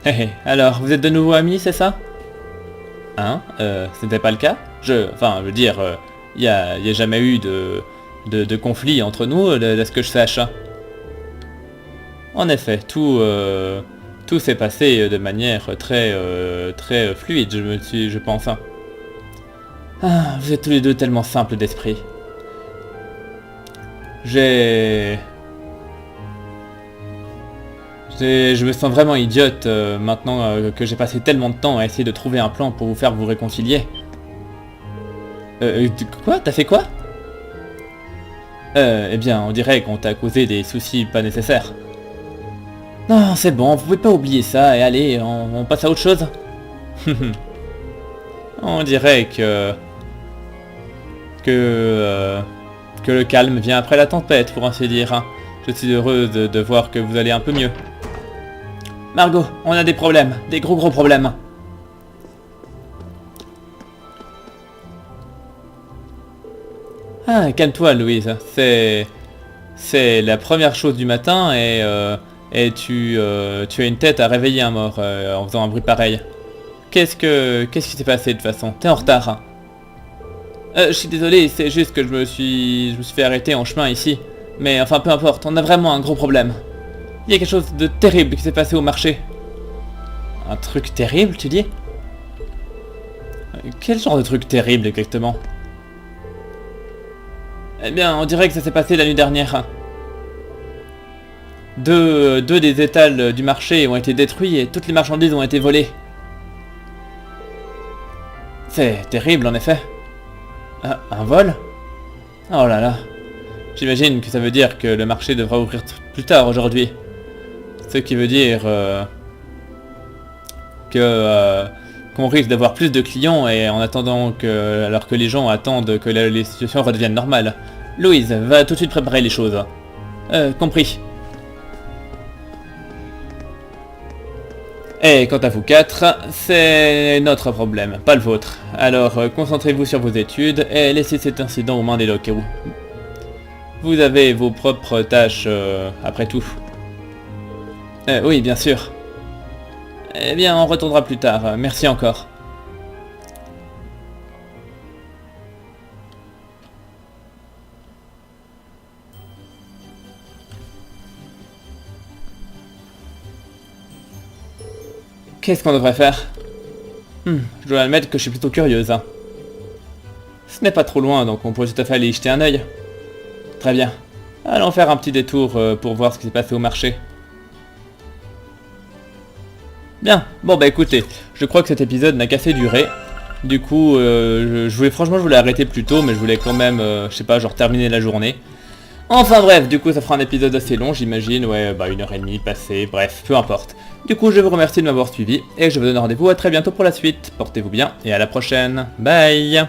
Hé, alors, vous êtes de nouveau amis, c'est ça? Hein? C'était pas le cas? Enfin, je veux dire, y a jamais eu de conflit entre nous, de ce que je sache. En effet, tout s'est passé de manière très fluide, je pense. Ah, vous êtes tous les deux tellement simples d'esprit. Je me sens vraiment idiote maintenant que j'ai passé tellement de temps à essayer de trouver un plan pour vous faire vous réconcilier. Quoi? T'as fait quoi? Eh bien, on dirait qu'on t'a causé des soucis pas nécessaires. Non, c'est bon, vous pouvez pas oublier ça, et allez, on passe à autre chose. On dirait que le calme vient après la tempête, pour ainsi dire. Hein. Je suis heureuse de voir que vous allez un peu mieux. Margot, on a des problèmes, des gros problèmes. Ah, calme-toi, Louise. C'est la première chose du matin et tu as une tête à réveiller un mort en faisant un bruit pareil. Qu'est-ce qui s'est passé de toute façon? T'es en retard. Hein. Je suis désolé, c'est juste que je me suis fait arrêter en chemin ici. Mais enfin peu importe, on a vraiment un gros problème. Il y a quelque chose de terrible qui s'est passé au marché. Un truc terrible, tu dis? Quel genre de truc terrible exactement? Eh bien, on dirait que ça s'est passé la nuit dernière. Deux des étals du marché ont été détruits et toutes les marchandises ont été volées. C'est terrible en effet. Ah, un vol? Oh là là. J'imagine que ça veut dire que le marché devra ouvrir plus tard aujourd'hui. Ce qui veut dire qu'on risque d'avoir plus de clients et en attendant alors que les gens attendent que les situations redeviennent normales. Louise, va tout de suite préparer les choses. Compris. Et quant à vous quatre, c'est notre problème, pas le vôtre. Alors concentrez-vous sur vos études et laissez cet incident aux mains des Lockeroo. Vous avez vos propres tâches après tout. Oui, bien sûr. Eh bien, on retournera plus tard. Merci encore. Qu'est-ce qu'on devrait faire? Je dois admettre que je suis plutôt curieuse. Hein. Ce n'est pas trop loin, donc on pourrait tout à fait aller y jeter un œil. Très bien. Allons faire un petit détour pour voir ce qui s'est passé au marché. Bien. Bon bah écoutez, je crois que cet épisode n'a qu'assez duré. Du coup, je voulais arrêter plus tôt, mais je voulais quand même, je sais pas, genre terminer la journée. Enfin bref, du coup ça fera un épisode assez long j'imagine, ouais, bah 1h30 passée, bref, peu importe. Du coup je vous remercie de m'avoir suivi, et je vous donne rendez-vous à très bientôt pour la suite. Portez-vous bien, et à la prochaine. Bye.